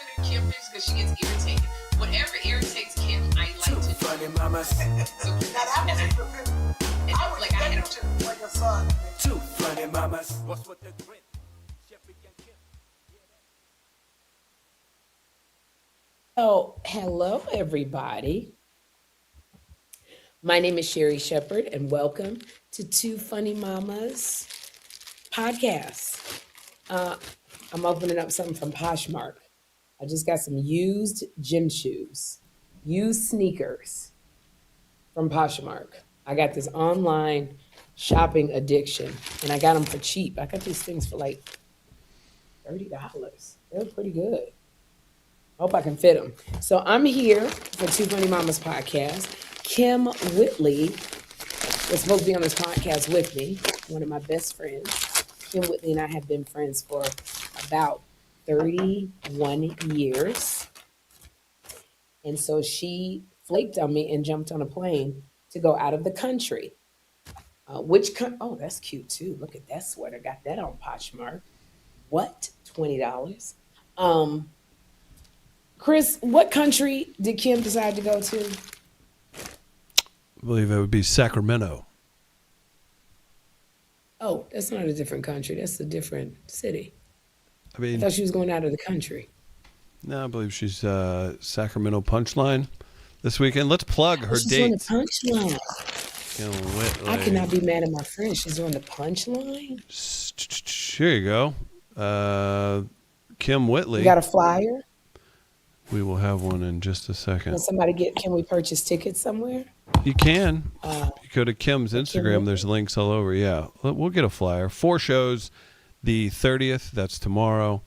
send me Kym pictures because she gets irritated. Whatever irritates Kym, I like to do. Funny mamas. So now that was like I had a like a son. Two funny mamas. What's with the grin? Sherri and Kym. Oh, hello, everybody. My name is Sherri Shepherd, and welcome to Two Funny Mamas podcast. I'm opening up something from Poshmark. I just got some used gym shoes, used sneakers from Poshmark. I got this online shopping addiction, and I got them for cheap. I got these things for like $30. They were pretty good. Hope I can fit them. So I'm here for Two Funny Mamas podcast. Kym Whitley was supposed to be on this podcast with me, one of my best friends. Kym Whitley and I have been friends for about 31 years. And so she flaked on me and jumped on a plane to go out of the country. Oh, that's cute too. Look at that sweater. Got that on Poshmark. What? $20. Chris, what country did Kym decide to go to? I believe it would be Sacramento. Oh, that's not a different country. That's a different city. I mean, I thought she was going out of the country. no, I believe she's Sacramento Punchline this weekend. Let's plug her She's doing the dates. Punchline. Kym Whitley. I cannot be mad at my friend. She's doing the Punchline. Here you go. Kym Whitley. You got a flyer? We will have one in just a Can second. can we purchase tickets somewhere? You can. You go to Kym's Kym Instagram. Whitley. There's links all over. Yeah, we'll get a flyer. 4 shows, the 30th. That's tomorrow,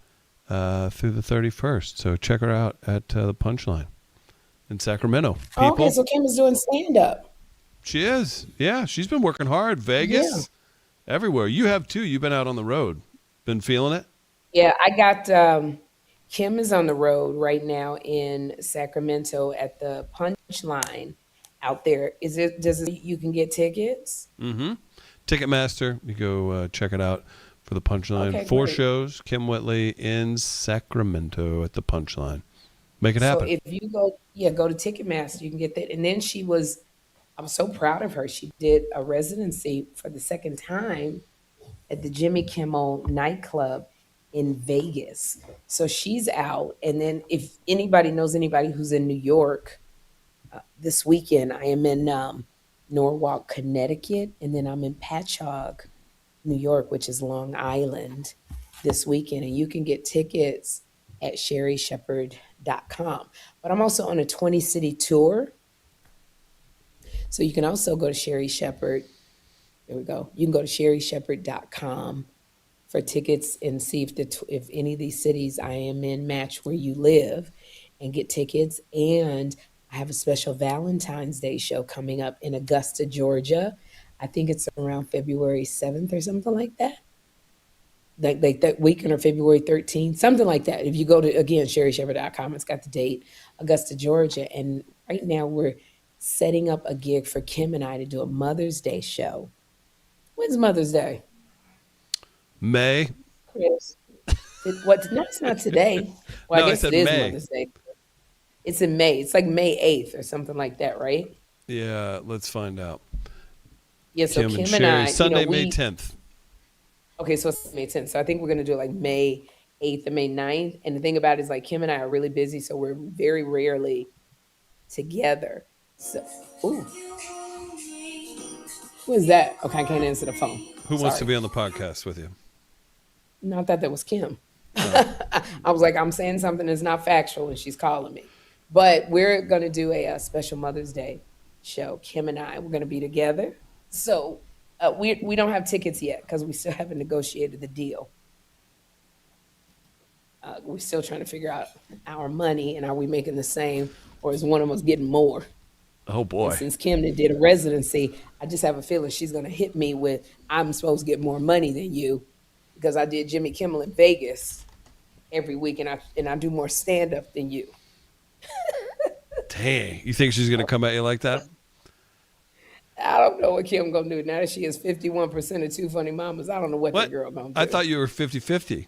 through the 31st. So check her out at the Punchline in Sacramento. People. Okay, so Kym is doing stand-up. She is. Yeah, she's been working hard. Vegas, everywhere. You have too. You've been out on the road. Been feeling it? Yeah, I got Kym is on the road right now in Sacramento at the Punchline out there. You can get tickets? Mm-hmm. Ticketmaster. You go check it out for the Punchline. Okay, 4 great. shows. Kym Whitley in Sacramento at the Punchline. Make it happen. So if you go to Ticketmaster, you can get that. And then I'm so proud of her. She did a residency for the second time at the Jimmy Kimmel nightclub in Vegas. So she's out. And then if anybody knows anybody who's in New York, this weekend I am in Norwalk, Connecticut, and then I'm in Patchogue, New York, which is Long Island this weekend. And you can get tickets at sherrishepherd.com. But I'm also on a 20-city tour. So you can also go to Sherri Shepherd. There we go. You can go to sherrishepherd.com for tickets and see if any of these cities I am in match where you live and get tickets. And I have a special Valentine's Day show coming up in Augusta, Georgia. I think it's around February 7th or something like that. Like that weekend or February 13th, something like that. If you go to, again, sherrishepherd.com, it's got the date, Augusta, Georgia. And right now we're setting up a gig for Kym and I to do a Mother's Day show. When's Mother's Day? May. Chris. No, it's not today. Well, No, I I guess said it is May. Mother's Day. It's in May. It's like May 8th or something like that, right? Yeah, let's find out. Yeah, so Kym and Kym and Sherri, I, Sunday, May 10th. Okay, so it's May 10th. So I think we're going to do like May 8th and May 9th. And the thing about it is like Kym and I are really busy, so we're very rarely together. So, ooh. Who is that? Okay, I can't answer the phone. Who wants to Sorry. be on the podcast with you? No, I thought that was Kym. I was like, I'm saying something that's not factual and she's calling me. But we're going to do a special Mother's Day show. Kym and I, we're going to be together. So we don't have tickets yet because we still haven't negotiated the deal. We're still trying to figure out our money and are we making the same or is one of us getting more? Oh, boy. And since Kym did a residency, I just have a feeling she's going to hit me with, I'm supposed to get more money than you because I did Jimmy Kimmel in Vegas every week and I do more stand-up than you. Dang. You think she's going to come at you like that? I don't know what Kym going to do. Now that she is 51% of Two Funny Mamas, I don't know what that girl going to do. I thought you were 50-50.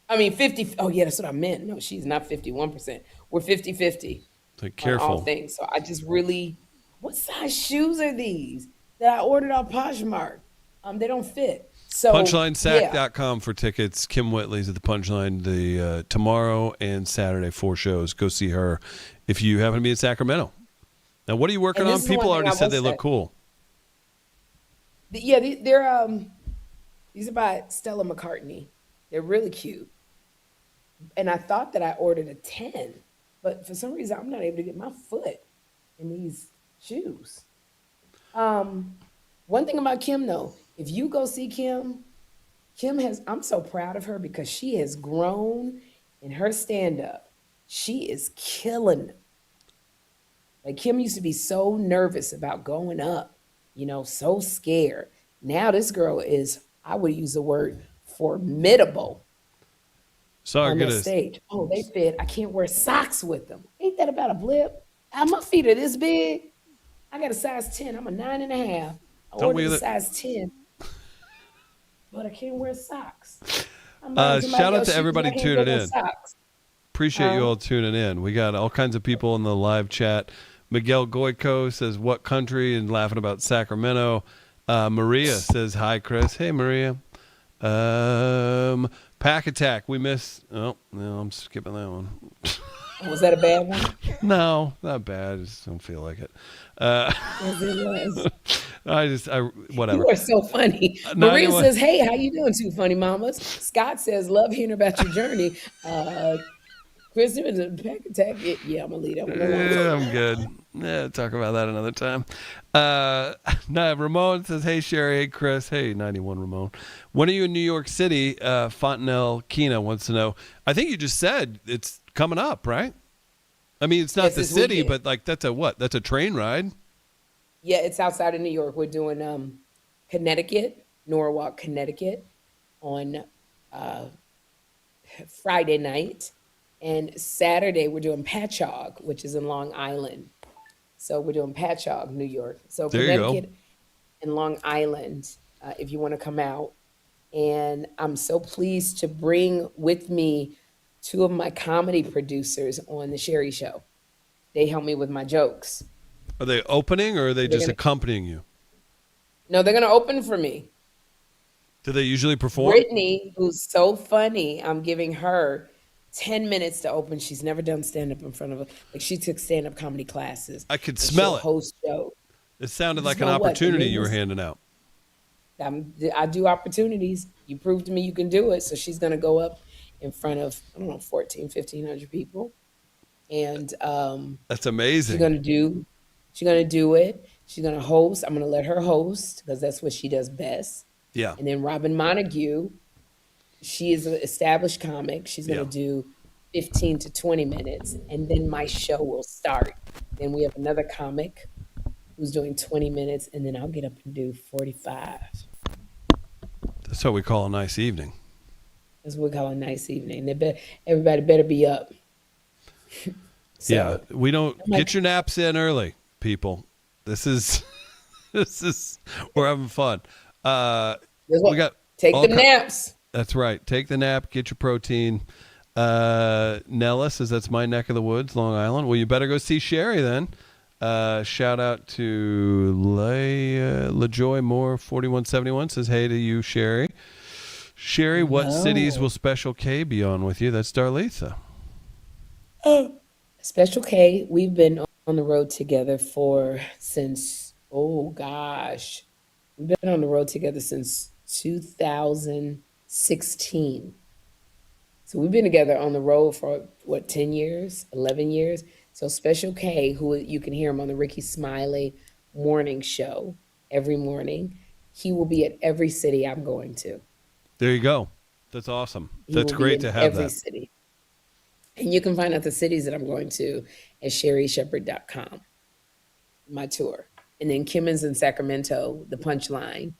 I mean, 50. Oh, yeah, that's what I meant. No, she's not 51%. We're 50-50 Like, on all careful. things. So I just really, what size shoes are these that I ordered on Poshmark? They don't fit. So, yeah. PunchlineSac.com for tickets. Kym Whitley's at the Punchline the tomorrow and Saturday, 4 shows. Go see her if you happen to be in Sacramento. Now, what are you working And on? this is the People one thing already I said will they look say. cool. Yeah, these are by Stella McCartney. They're really cute. And I thought that I ordered a 10, but for some reason I'm not able to get my foot in these shoes. One thing about Kym though, if you go see Kym, I'm so proud of her because she has grown in her stand-up. She is killing it. Like Kym used to be so nervous about going up, so scared. Now this girl is, I would use the word formidable Sorry, on that stage. Oh, they fit. I can't wear socks with them. Ain't that about a blip? My feet are this big. I got a size 10. I'm a 9.5. I ordered a size 10, but I can't wear socks. Shout out to everybody tuning in. Socks. Appreciate you all tuning in. We got all kinds of people in the live chat. Miguel Goico says, what country? And laughing about Sacramento. Maria says, hi, Chris. Hey, Maria. Pack Attack. We miss. Oh, no, I'm skipping that one. Was that a bad one? No, not bad. I just don't feel like it. Yes, it was. Whatever. You are so funny. Maria says, hey, how you doing, Two Funny Mamas? Scott says, love hearing about your journey. Chris, is a Pack Attack. Yeah, I'm going to leave that one alone. Yeah, I'm good. Yeah, talk about that another time. Ramon says, hey, Sherri. Hey, Chris. Hey, 91 Ramon. When are you in New York City? Fontanelle Kina wants to know. I think you just said it's coming up, right? I mean, it's not the city, but like that's a what? That's a train ride? Yeah, it's outside of New York. We're doing Connecticut, Norwalk, Connecticut on Friday night. And Saturday, we're doing Patchogue, which is in Long Island. So we're doing Patchogue, New York. So there Connecticut and Long Island, if you want to come out. And I'm so pleased to bring with me 2 of my comedy producers on the Sherri Show. They help me with my jokes. Are they opening or are they just accompanying you? No, they're going to open for me. Do they usually perform? Brittany, who's so funny, I'm giving her 10 minutes to open. She's never done stand-up in front of like she took stand-up comedy classes. I could smell it. Host show. It sounded like an opportunity you were handing out. I do opportunities. You prove to me you can do it. So she's going to go up in front of, 1,500 people. And that's amazing. She's going to do it. She's going to host. I'm going to let her host because that's what she does best. Yeah. And then Robin Montague, she is an established comic. She's going to do 15 to 20 minutes. And then my show will start. Then we have another comic who's doing 20 minutes. And then I'll get up and do 45. That's what we call a nice evening. That's what we call a nice evening. Everybody better be up. So, we don't get your naps in early, people. This is we're having fun. We got take the naps. That's right. Take the nap. Get your protein. Nella says that's my neck of the woods, Long Island. Well, you better go see Sherri then. Shout out to LaJoy Moore 4171 says hey to you, Sherri. Sherri, what cities will Special K be on with you? That's Darlitha. Special K, we've been on the road together since we've been on the road together since 2016. So we've been together on the road for 10 years, 11 years. So Special K, who you can hear him on the Ricky Smiley morning show every morning, he will be at every city I'm going to. There you go. That's awesome. That's great to have every city. And you can find out the cities that I'm going to at sherrishepherd.com, my tour. And then Kym is in Sacramento, the Punchline,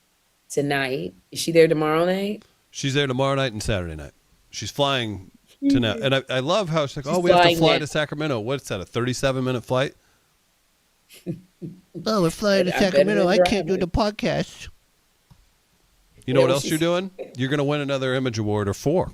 tonight. Is she there tomorrow night? She's there tomorrow night and Saturday night. She's flying tonight. And I love how she's like, we have to fly to Sacramento. What's that, a 37-minute flight? Oh, we're flying to Sacramento. I can't do the podcast. You know what else you're doing? You're going to win another Image Award or 4.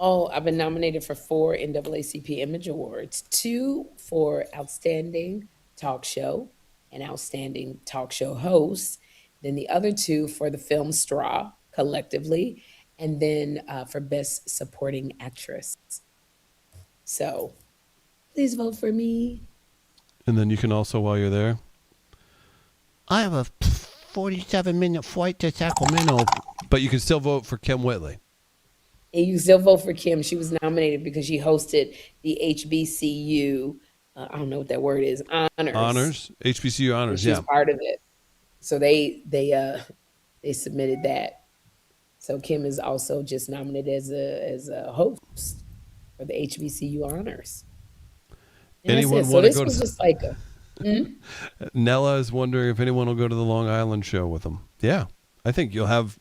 Oh, I've been nominated for 4 NAACP Image Awards, 2 for Outstanding Talk Show and Outstanding Talk Show Host, then the other 2 for the film Straw collectively, and then for Best Supporting Actress. So please vote for me. And then you can also, while you're there, I have a 47-minute flight to Sacramento. but you can still vote for Kym Whitley. And you still vote for Kym. She was nominated because she hosted the HBCU, I don't know what that word is, honors. HBCU honors, She was yeah. part of it. So they submitted that. So Kym is also just nominated as a host for the HBCU honors. And Anyone so want to this go was to? just like Nella is wondering if anyone will go to the Long Island show with them. Yeah, I think you'll have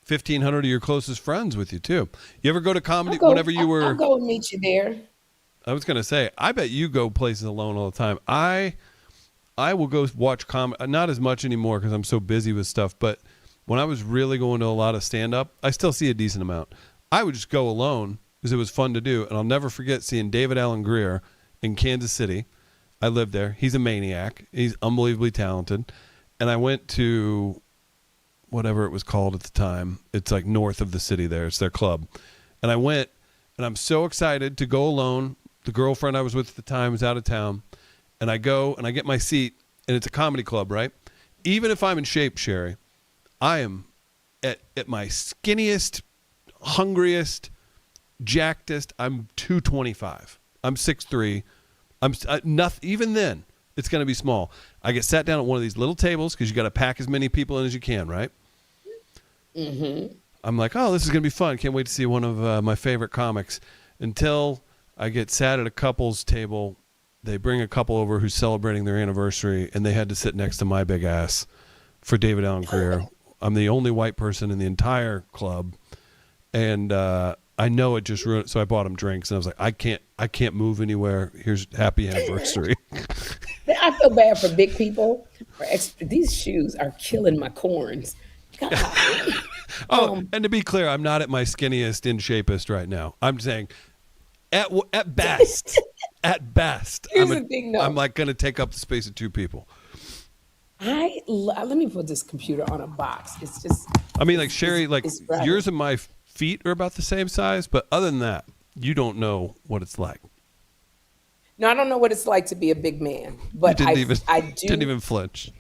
1,500 of your closest friends with you too. You ever go to comedy? Whenever you were, I'll go and meet you there. I was gonna say, I bet you go places alone all the time. I will go watch comedy, not as much anymore because I'm so busy with stuff. But when I was really going to a lot of stand up, I still see a decent amount. I would just go alone because it was fun to do, and I'll never forget seeing David Allen Greer in Kansas City. I lived there. He's a maniac. He's unbelievably talented. And I went to whatever it was called at the time. It's like north of the city there. It's their club. And I went, and I'm so excited to go alone. The girlfriend I was with at the time was out of town. And I go, and I get my seat, and it's a comedy club, right? Even if I'm in shape, Sherri, I am at my skinniest, hungriest, jackedest. I'm 225. I'm 6'3". I'm nothing. Even then, it's going to be small. I get sat down at one of these little tables because you got to pack as many people in as you can, right? Mm-hmm. I'm like, oh, this is going to be fun. Can't wait to see one of my favorite comics. Until I get sat at a couple's table, they bring a couple over who's celebrating their anniversary, and they had to sit next to my big ass for David Allen Greer. I'm the only white person in the entire club, and I know it just ruined. So I bought him drinks, and I was like, I can't move anywhere. Here's happy anniversary. I feel bad for big people. These shoes are killing my corns. God. And to be clear, I'm not at my skinniest, in shapest right now. I'm saying, at best, Here's the thing, though. I'm like going to take up the space of 2 people. Let me put this computer on a box. It's just. I mean, like Sherri, like it's right. yours and my feet are about the same size, but other than that, you don't know what it's like. No, I don't know what it's like to be a big man, but I do. Didn't even flinch.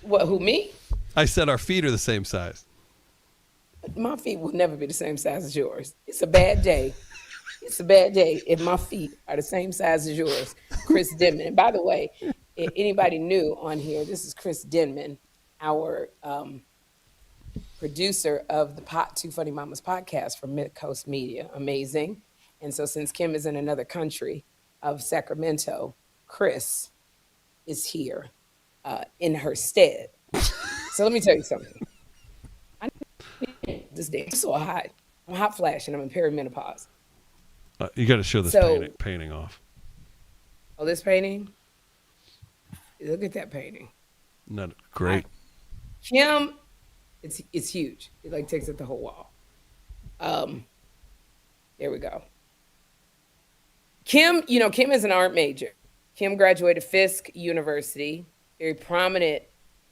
What? Who, me? I said our feet are the same size. My feet will never be the same size as yours. It's a bad day. It's a bad day if my feet are the same size as yours. Chris Denman. And by the way, if anybody new on here, this is Chris Denman, our producer of the Two Funny Mamas podcast from Mid-Coast Media. Amazing. And so since Kym is in another country of Sacramento, Chris is here in her stead. So let me tell you something. This day, it's so hot. I'm hot flash and I'm in perimenopause. You got to show this painting off. Oh, this painting? Look at that painting. Not great. Kym, it's huge. It like takes up the whole wall. There we go. Kym, Kym is an art major. Kym graduated Fisk University, very prominent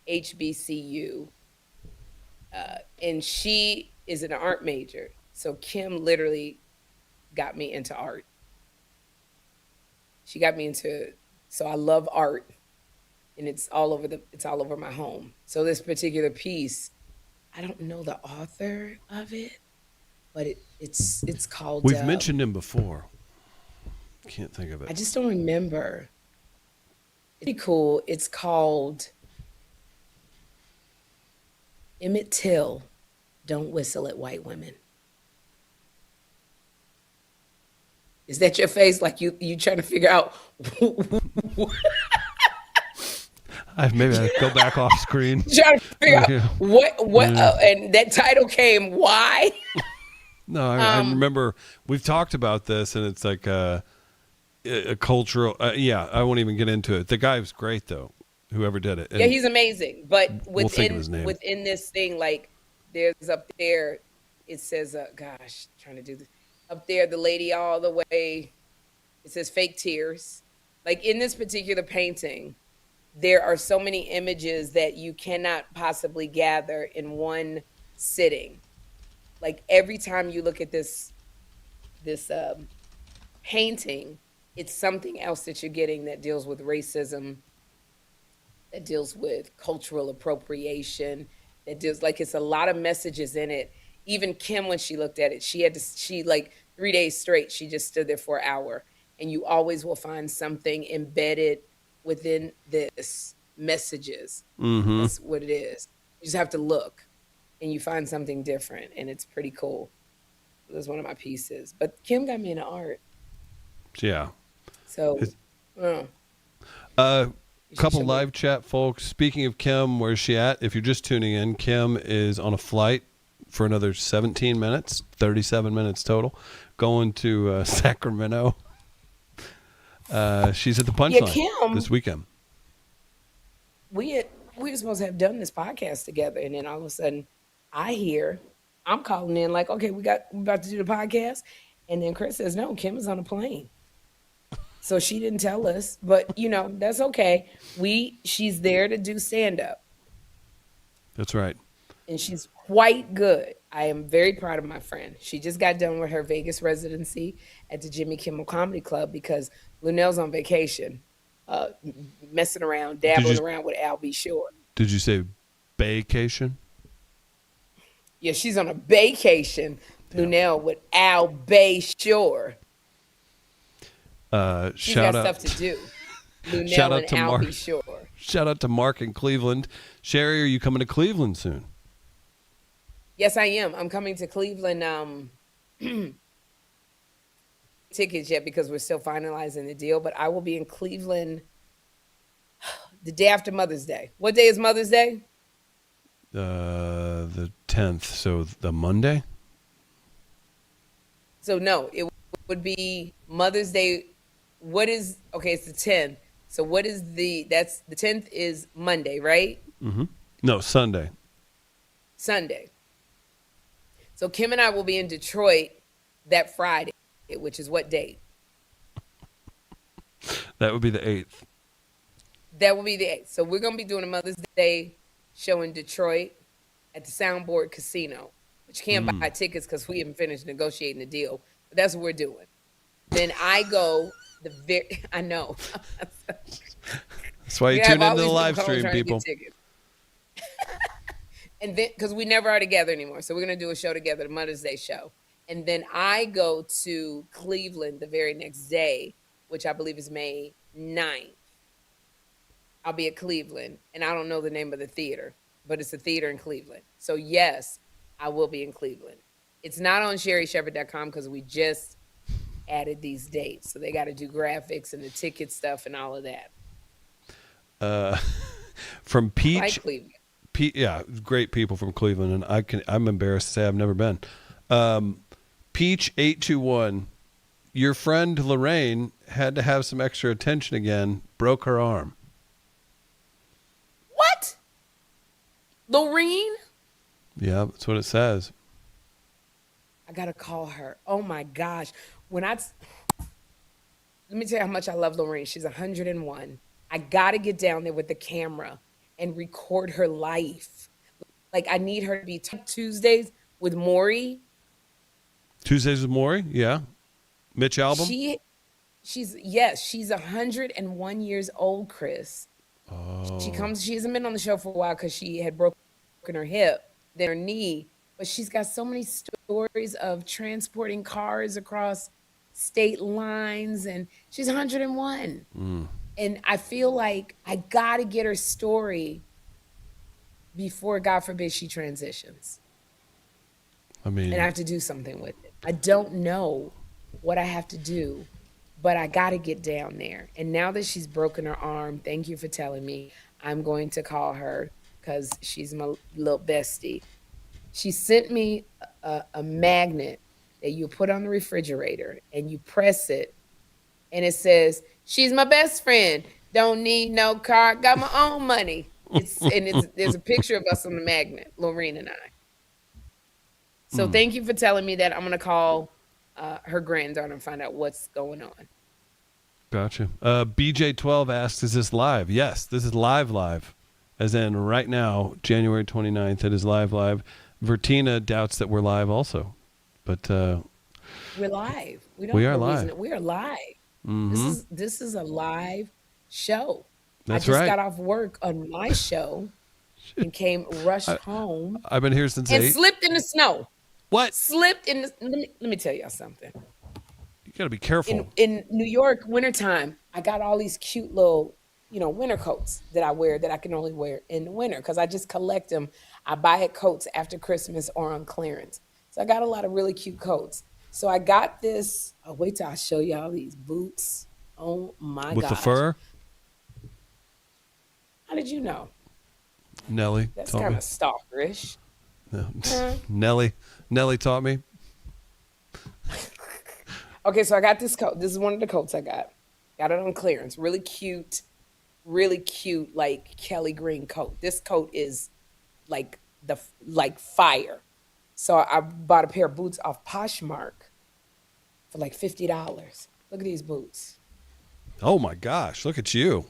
HBCU, and she is an art major. So Kym literally got me into art. She got me into, so I love art, and it's all over my home. So this particular piece, I don't know the author of it, but it's called. We've mentioned him before. Can't think of it. I just don't remember. It's pretty cool. It's called Emmett Till, Don't Whistle at White Women. Is that your face? Like you trying to figure out? Maybe I go back off screen. Trying to figure out what, and that title came. Why? No, I remember we've talked about this, and it's like a cultural. I won't even get into it. The guy was great though. Whoever did it. Yeah, he's amazing. But we'll think of his name. within this thing, like there's up there, it says, gosh, trying to do this. Up there, the lady all the way, it says fake tears. Like in this particular painting, there are so many images that you cannot possibly gather in one sitting. Like every time you look at this painting, it's something else that you're getting that deals with racism, that deals with cultural appropriation, that deals like it's a lot of messages in it. Even Kym, when she looked at it, she like 3 days straight, she just stood there for an hour. And you always will find something embedded within this messages. Mm-hmm. That's what it is. You just have to look and you find something different, and it's pretty cool. That's one of my pieces. But Kym got me into art. Yeah. So, Couple live chat folks. Speaking of Kym, where's she at? If you're just tuning in, Kym is on a flight for another 17 minutes, 37 minutes total, going to Sacramento. She's at the Punchline this weekend. We were supposed to have done this podcast together, and then all of a sudden, I'm calling in like, okay, we're about to do the podcast, and then Chris says, no, Kym is on a plane. So she didn't tell us, but that's okay. She's there to do stand up. That's right. And she's quite good. I am very proud of my friend. She just got done with her Vegas residency at the Jimmy Kimmel Comedy Club because Lunel's on vacation, messing around, dabbling around with Al B. Shore. Did you say vacation? Yeah, she's on a vacation, Lunel, with Al B. Shore. She's got stuff to do. Lunel shout out and to Al Mark. B. Shore. Shout out to Mark in Cleveland. Sherri, are you coming to Cleveland soon? Yes, I am. I'm coming to Cleveland. Tickets yet because we're still finalizing the deal, but I will be in Cleveland the day after Mother's Day. What day is Mother's Day? The 10th, so the Monday? So no, it would be Mother's Day. It's the 10th. So that's the 10th is Monday, right? Mm-hmm. No, Sunday. Sunday. So Kym and I will be in Detroit that Friday, which is what date? That would be the 8th. That will be the 8th. So we're going to be doing a Mother's Day show in Detroit at the Soundboard Casino, but you can't buy tickets because we haven't finished negotiating the deal. But that's what we're doing. Then I go I know. That's why you tune into the live stream, people. And then, because we never are together anymore. So we're going to do a show together, the Mother's Day show. And then I go to Cleveland the very next day, which I believe is May 9th. I'll be at Cleveland, and I don't know the name of the theater, but it's a theater in Cleveland. So yes, I will be in Cleveland. It's not on sherrishepherd.com because we just added these dates. So they got to do graphics and the ticket stuff and all of that. From Peach. Like Cleveland. Yeah, great people from Cleveland, and I'm embarrassed to say I've never been. Peach 821, your friend Lorraine had to have some extra attention again, broke her arm. What? Lorraine? Yeah, that's what it says. I gotta call her. Oh my gosh. Let me tell you how much I love Lorraine. She's 101. I gotta get down there with the camera and record her life. Like I need her to be Tuesdays with Maury. Tuesdays with Maury? Yeah. Mitch album? She's 101 years old, Chris. Oh. She hasn't been on the show for a while because she had broken her hip, then her knee. But she's got so many stories of transporting cars across state lines, and she's 101. And I feel like I got to get her story before, God forbid, she transitions. And I have to do something with it. I don't know what I have to do, but I got to get down there. And now that she's broken her arm, thank you for telling me, I'm going to call her because she's my little bestie. She sent me a magnet that you put on the refrigerator and you press it. And it says, she's my best friend. Don't need no car. Got my own money. There's a picture of us on the magnet, Lorraine and I. So thank you for telling me that. I'm going to call her granddaughter and find out what's going on. Gotcha. BJ12 asks, is this live? Yes, this is live. As in right now, January 29th, it is live. Vertina doubts that we're live also. But we're live. We are live. We are live. Mm-hmm. This is a live show. That's I just right. got off work on my show and rushed home. I've been here since and 8. Slipped in the snow. What? Slipped in the, let me tell y'all something. You got to be careful. In New York, wintertime, I got all these cute little, winter coats that I wear that I can only wear in the winter because I just collect them. I buy coats after Christmas or on clearance. So I got a lot of really cute coats. So I got this. Oh, wait till I show y'all these boots. Oh my god! With the fur? How did you know? Nelly. That's taught kind me. of stalkerish. No. Nelly taught me. Okay, so I got this coat. This is one of the coats I got. Got it on clearance. Really cute, like Kelly green coat. This coat is like fire. So I bought a pair of boots off Poshmark for like $50. Look at these boots. Oh my gosh! Look at you.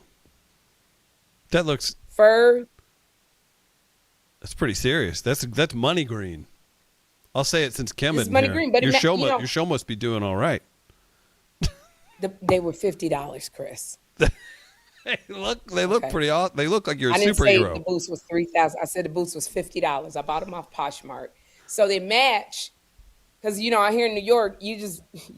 That looks. Fur. That's pretty serious. That's money green. I'll say it since Kym It's in money here. green, but your show must be doing all right. They were $50, Chris. They look pretty awesome. They look like you're a I didn't say superhero. the boots was $3,000. I said the boots was $50. I bought them off Poshmark, so they match. Because out here in New York, you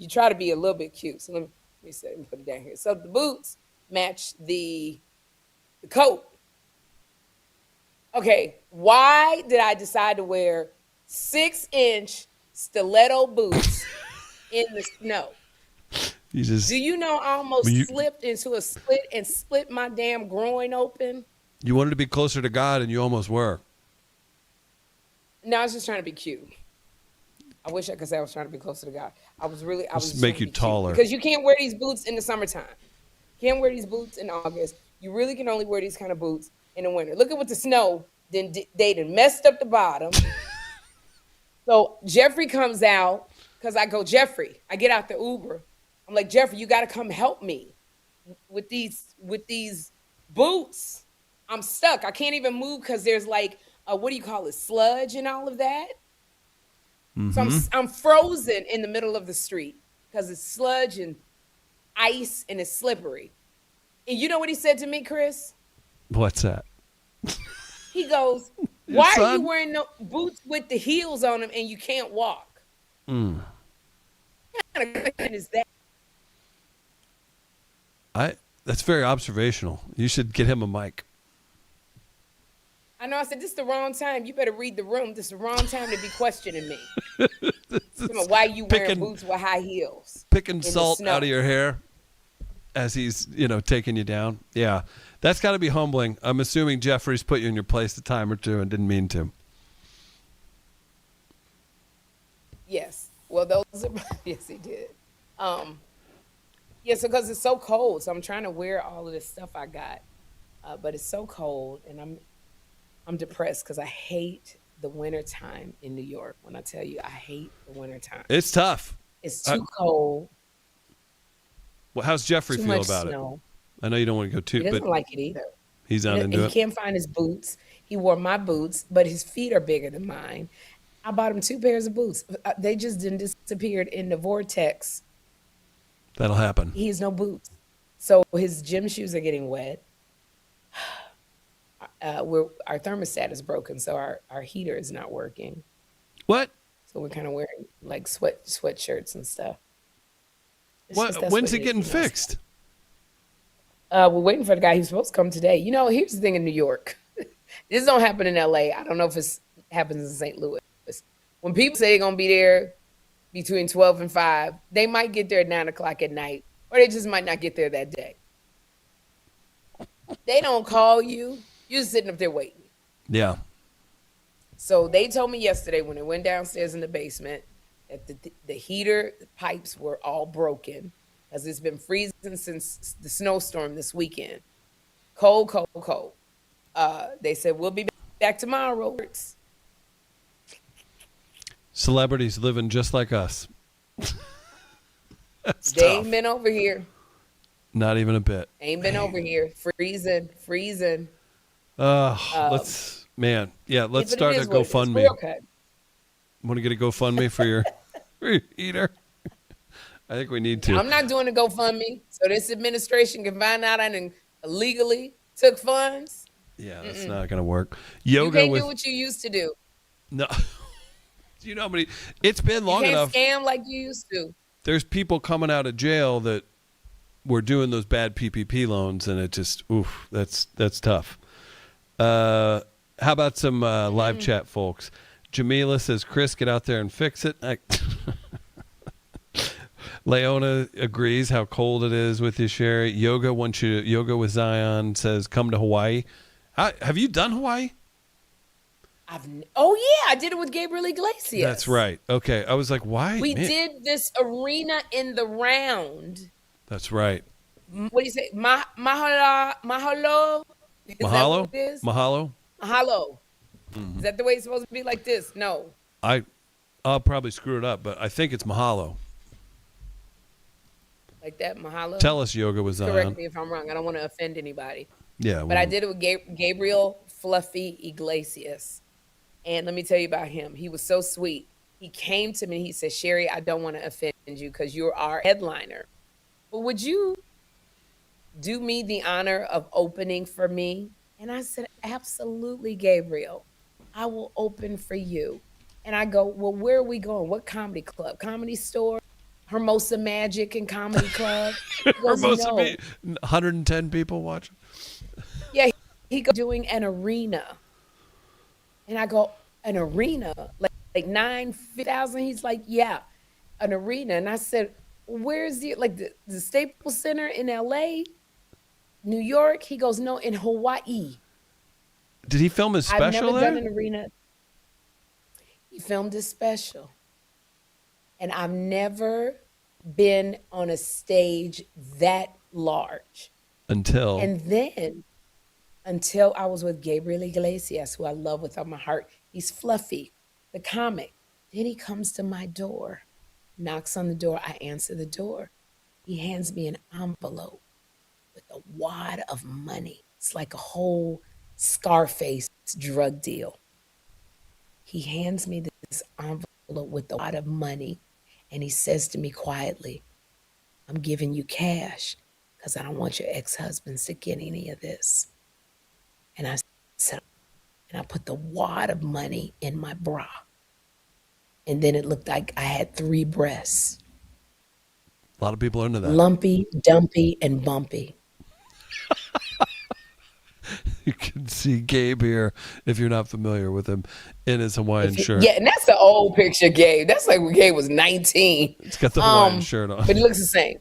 try to be a little bit cute. So let me put it down here. So the boots match the coat. Okay, why did I decide to wear 6-inch stiletto boots in the snow? Do you know I almost slipped into a split and split my damn groin open? You wanted to be closer to God, and you almost were. No, I was just trying to be cute. I wish I could say I was trying to be closer to God. I was just make you taller. Because you can't wear these boots in the summertime. You can't wear these boots in August. You really can only wear these kind of boots in the winter. Look at what the snow they done messed up the bottom. So Jeffrey comes out because I go, Jeffrey, I get out the Uber. I'm like, Jeffrey, you got to come help me with these boots. I'm stuck. I can't even move because there's like, what do you call it, sludge and all of that. Mm-hmm. So I'm frozen in the middle of the street because it's sludge and ice and it's slippery. And you know what he said to me, Chris? What's that? He goes, why are you wearing no boots with the heels on them and you can't walk? What kind of question is that? That's very observational. You should get him a mic. I know. I said, this is the wrong time. You better read the room. This is the wrong time to be questioning me. Why you wearing boots with high heels? Picking salt out of your hair as he's, taking you down. Yeah, that's got to be humbling. I'm assuming Jeffrey's put you in your place a time or two and didn't mean to. Yes. Well, those are, yes, he did. So because it's so cold, so I'm trying to wear all of this stuff I got, but it's so cold, and I'm depressed because I hate the winter time in New York. When I tell you I hate the winter time, it's tough. It's too cold. Well, how's Jeffrey feel about snow. It? I know you don't want to go too, He doesn't but like it either. He's not into it. He can't find his boots. He wore my boots, but his feet are bigger than mine. I bought him 2 pairs of boots. They just disappeared in the vortex. That'll happen. He has no boots. So his gym shoes are getting wet. Our thermostat is broken, so our heater is not working. What? So we're kind of wearing like sweatshirts and stuff. When's it getting fixed? We're waiting for the guy who's supposed to come today. Here's the thing in New York. This don't happen in LA. I don't know if it happens in St. Louis. When people say they're going to be there between 12 and 5, they might get there at 9 o'clock at night, or they just might not get there that day. They don't call you. You're just sitting up there waiting. Yeah. So they told me yesterday when they went downstairs in the basement that the heater pipes were all broken because it's been freezing since the snowstorm this weekend. Cold, cold, cold. They said, we'll be back tomorrow. Celebrities living just like us. That's They tough. ain't been over here. Not even a bit. Ain't been over here. Freezing. Let's Yeah, let's but start it a is what it is. GoFundMe. We're okay. Want to get a GoFundMe for your eater? I think we need to. I'm not doing a GoFundMe, so this administration can find out I done illegally took funds. Yeah, that's not going to work. You Yoga can't with do what you used to do. no. Do you know how many? It's been long You enough. can't scam like you used to. There's people coming out of jail that were doing those bad PPP loans, and it just that's tough. How about some live chat, folks? Jamila says, "Chris, get out there and fix it." Leona agrees how cold it is with you, Sherri. Yoga with Zion says, "Come to Hawaii." Have you done Hawaii? I did it with Gabriel Iglesias. That's right. Okay, I was like, why? We did this arena in the round. That's right. What do you say? Mahalo? Is that Mahalo? what it is? Mahalo? Mahalo. Is that the way it's supposed to be, like this? No. I'll probably screw it up, but I think it's Mahalo. Like that, Mahalo? Tell us, Yoga with Zion. Correct me if I'm wrong. I don't want to offend anybody. Yeah. But I did it with Gabriel Fluffy Iglesias. And let me tell you about him. He was so sweet. He came to me and he said, "Sherri, I don't want to offend you because you're our headliner. But would you do me the honor of opening for me?" And I said, "Absolutely, Gabriel. I will open for you." And I go, "Well, where are we going? What comedy club? Comedy Store? Hermosa Magic and Comedy Club?" He goes, Hermosa, "No." 110 people watching. Yeah, he goes, "Doing an arena." And I go, "An arena? Like 9,000?" He's like, "Yeah, an arena." And I said, "Where's the Staples Center in LA? New York?" He goes, "No, in Hawaii." Did he film his special I've never there? done an arena. He filmed his special. And I've never been on a stage that large. Until I was with Gabriel Iglesias, who I love with all my heart. He's Fluffy, the comic. Then he comes to my door, knocks on the door. I answer the door. He hands me an envelope with a wad of money. It's like a whole Scarface drug deal. He hands me this envelope with a wad of money, and he says to me quietly, "I'm giving you cash because I don't want your ex-husbands to get any of this." And I said, and I put the wad of money in my bra. And then it looked like I had 3 breasts. A lot of people are into that. Lumpy, dumpy, and bumpy. You can see Gabe here, if you're not familiar with him, in his Hawaiian shirt. Yeah, and that's the old picture, Gabe. That's like when Gabe was 19. It's got the Hawaiian shirt on. But he looks the same.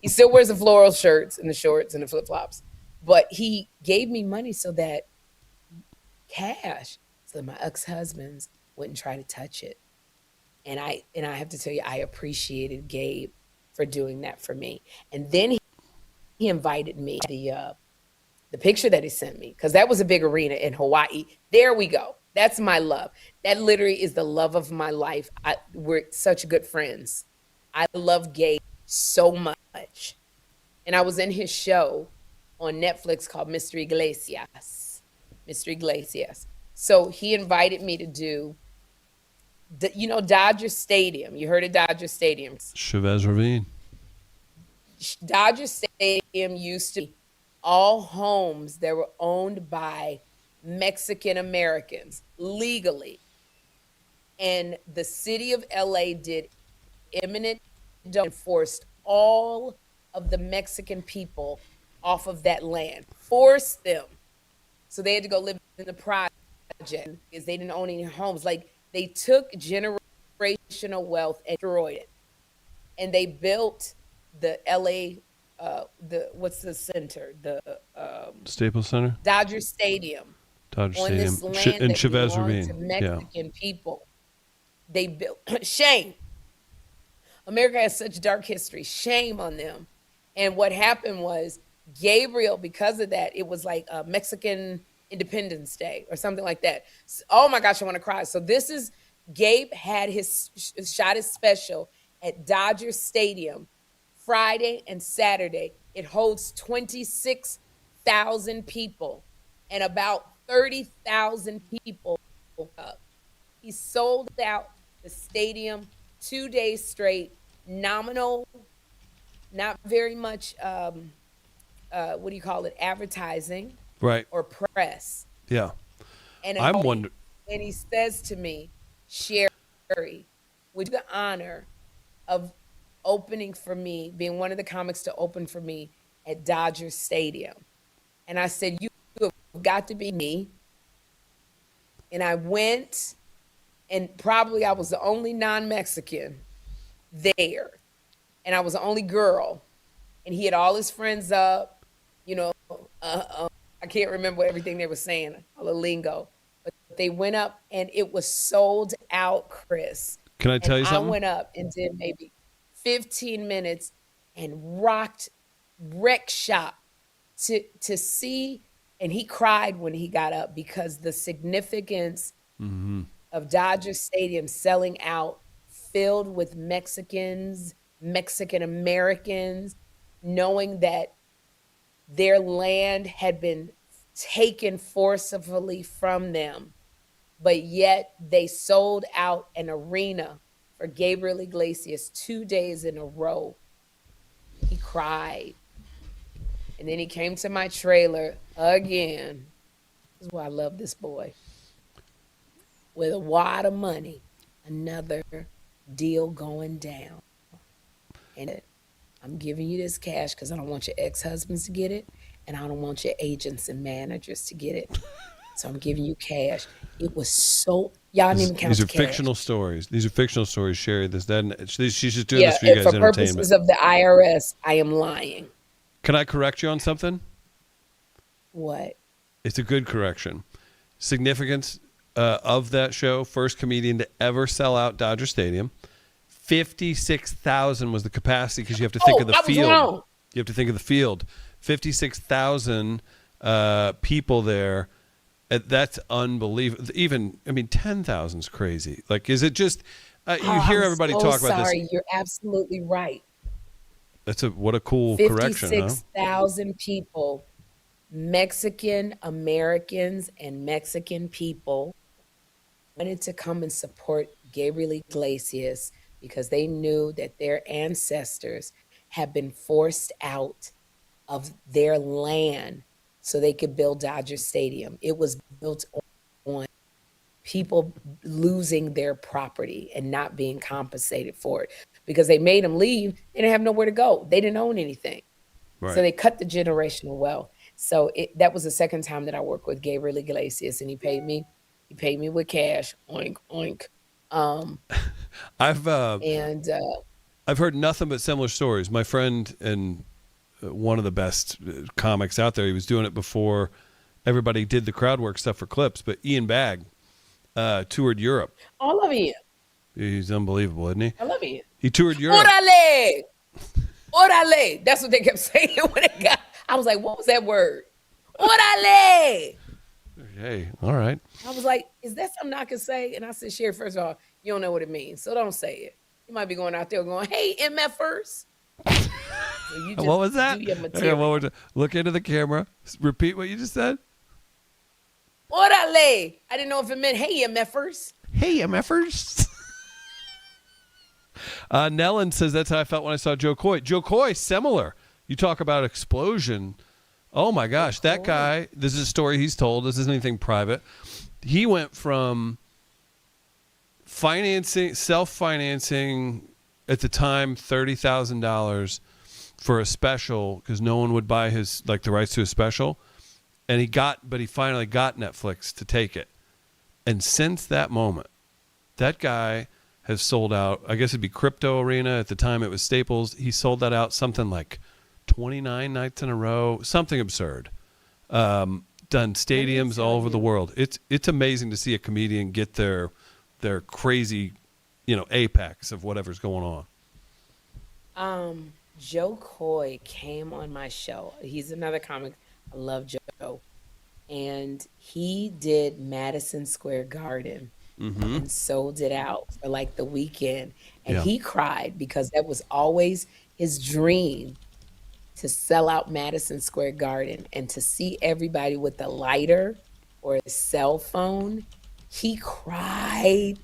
He still wears the floral shirts and the shorts and the flip-flops. But he gave me money so that my ex-husbands wouldn't try to touch it. And I have to tell you, I appreciated Gabe for doing that for me. And then he invited me to the picture that he sent me, because that was a big arena in Hawaii. There we go. That's my love. That literally is the love of my life. We're such good friends. I love Gabe so much. And I was in his show on Netflix called Mr. Iglesias. So he invited me to do, Dodger Stadium. You heard of Dodger Stadium? Chavez Ravine. Dodger Stadium used to be all homes that were owned by Mexican Americans legally. And the city of LA did eminent and forced all of the Mexican people off of that land, forced them. So they had to go live in the project because they didn't own any homes. Like, they took generational wealth and destroyed it. And they built the LA, what's the center? The Staples Center? Dodger Stadium. Dodger On Stadium. this land In that Chavez belonged Ravine. to Mexican people. They built, shame. America has such dark history. Shame on them. And what happened was Gabriel, because of that, it was like a Mexican Independence Day or something like that. Oh my gosh, I want to cry. So this is Gabe had shot his special at Dodger Stadium Friday and Saturday. It holds 26,000 people, and about 30,000 people up. He sold out the stadium 2 days straight, nominal, not very much, what do you call it, advertising Right. or press. Yeah. And I'm wondering. And he says to me, Sherri, would you have the honor of opening for me, being one of the comics to open for me at Dodger Stadium? And I said, you have got to be me. And I went, and probably I was the only non-Mexican there. And I was the only girl. And he had all his friends up, you know, I can't remember everything they were saying, all the lingo. But they went up, and it was sold out, Chris. Can I tell you something? I went up and did maybe 15 minutes and rocked wreck shop to see. And he cried when he got up because the significance of Dodger Stadium selling out, filled with Mexicans, Mexican Americans, knowing that their land had been taken forcibly from them, but yet they sold out an arena for Gabriel Iglesias 2 days in a row. He cried. And then he came to my trailer again. This is why I love this boy. With a wad of money, another deal going down. And I'm giving you this cash because I don't want your ex-husbands to get it, and I don't want your agents and managers to get it. So I'm giving you cash. It was so, y'all didn't even count These the are cash. fictional stories. These are fictional stories, Sherri. She's just doing this for you guys' for entertainment. purposes of the IRS, I am lying. Can I correct you on something? What? It's a good correction. Significance of that show, first comedian to ever sell out Dodger Stadium. 56,000 was the capacity, because you have to think of the field. Wrong. You have to think of the field. 56,000 people there. That's unbelievable. Even, 10,000 is crazy. Like, is it just, you hear everybody talk about this. Sorry, you're absolutely right. What a cool correction, huh? 56,000 people, Mexican Americans and Mexican people, wanted to come and support Gabriel Iglesias because they knew that their ancestors had been forced out of their land so they could build Dodger Stadium. It was built on people losing their property and not being compensated for it because they made them leave. They didn't have nowhere to go. They didn't own anything. Right. So they cut the generational wealth. So that was the second time that I worked with Gabriel Iglesias, and he paid me with cash. Oink, oink. I've heard nothing but similar stories. My friend and one of the best comics out there, he was doing it before everybody did the crowd work stuff for clips, but Ian Bagg toured Europe. I love Ian. He's unbelievable, isn't he? I love Ian. He toured Europe. Orale! Orale! That's what they kept saying when it got. I was like, what was that word? Orale! Hey, all right. I was like, is that something I can say? And I said, Sherri, first of all, you don't know what it means, so don't say it. You might be going out there going, hey, MFers. So what was that? Okay, look into the camera. Repeat what you just said. Orale! I didn't know if it meant, hey, MFers. Hey, MFers. Nellen says that's how I felt when I saw Joe Coy. Joe Coy, similar. You talk about explosion. Oh my gosh, that guy, this is a story he's told. This isn't anything private. He went from self-financing at the time, $30,000 for a special because no one would buy the rights to a special. And he finally got Netflix to take it. And since that moment, that guy has sold out, I guess it'd be Crypto Arena. At the time it was Staples. He sold that out something like 29 nights in a row, something absurd. Done stadiums all over the world. It's amazing to see a comedian get their crazy, apex of whatever's going on. Joe Coy came on my show. He's another comic. I love Joe. And he did Madison Square Garden and sold it out for like the weekend. And Yeah. he cried because that was always his dream, to sell out Madison Square Garden and to see everybody with a lighter or a cell phone. He cried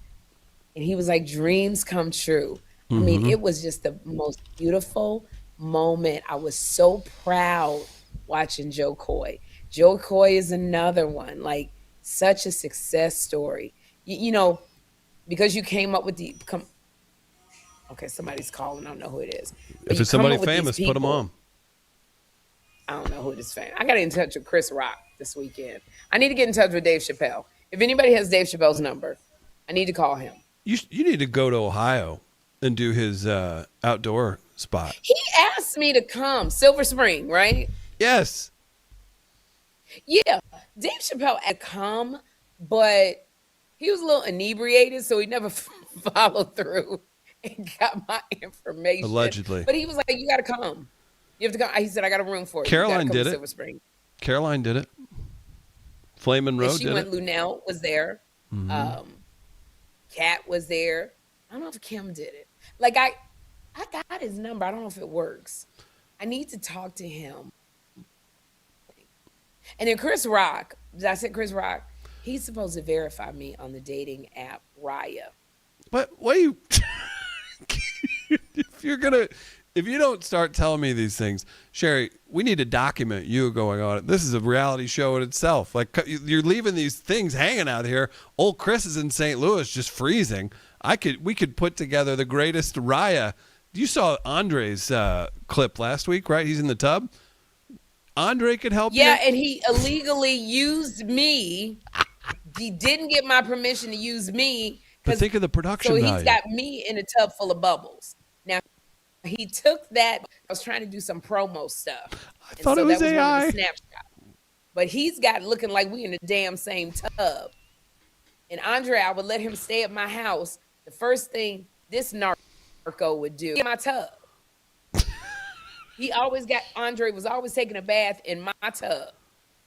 and he was like, dreams come true. I mean, it was just the most beautiful moment. I was so proud watching Joe Coy. Joe Coy is another one, like such a success story. You know, because you came up with okay, somebody's calling. I don't know who it is. But If you it's come somebody up with these famous, put them people- on. I don't know who this fan. I got to get in touch with Chris Rock this weekend. I need to get in touch with Dave Chappelle. If anybody has Dave Chappelle's number, I need to call him. You need to go to Ohio and do his outdoor spot. He asked me to come. Silver Spring, right? Yes. Yeah. Dave Chappelle had come, but he was a little inebriated, so he never followed through and got my information. Allegedly. But he was like, you got to come. You have to come. He said, I got a room for you. Caroline you gotta come did to it. Silver Spring. Caroline did it. Flame Monroe And she did went. it. Lunell was there. Kat was there. I don't know if Kym did it. Like I got his number. I don't know if it works. I need to talk to him. And then Chris Rock. Did I say Chris Rock? He's supposed to verify me on the dating app Raya. What are you? If you don't start telling me these things, Sherri, we need to document you going on it. This is a reality show in itself. Like, you're leaving these things hanging out here. Old Chris is in St. Louis just freezing. We could put together the greatest Raya. You saw Andre's clip last week, right? He's in the tub. Andre could help you. Yeah, and he illegally used me. He didn't get my permission to use me. But think of the production So value. he's got me in a tub full of bubbles. Now, he took that. I was trying to do some promo stuff. I thought it was that AI. One of the snapshots. But he's got looking like we in the damn same tub. And Andre, I would let him stay at my house. The first thing this narco would do in my tub. Andre was always taking a bath in my tub.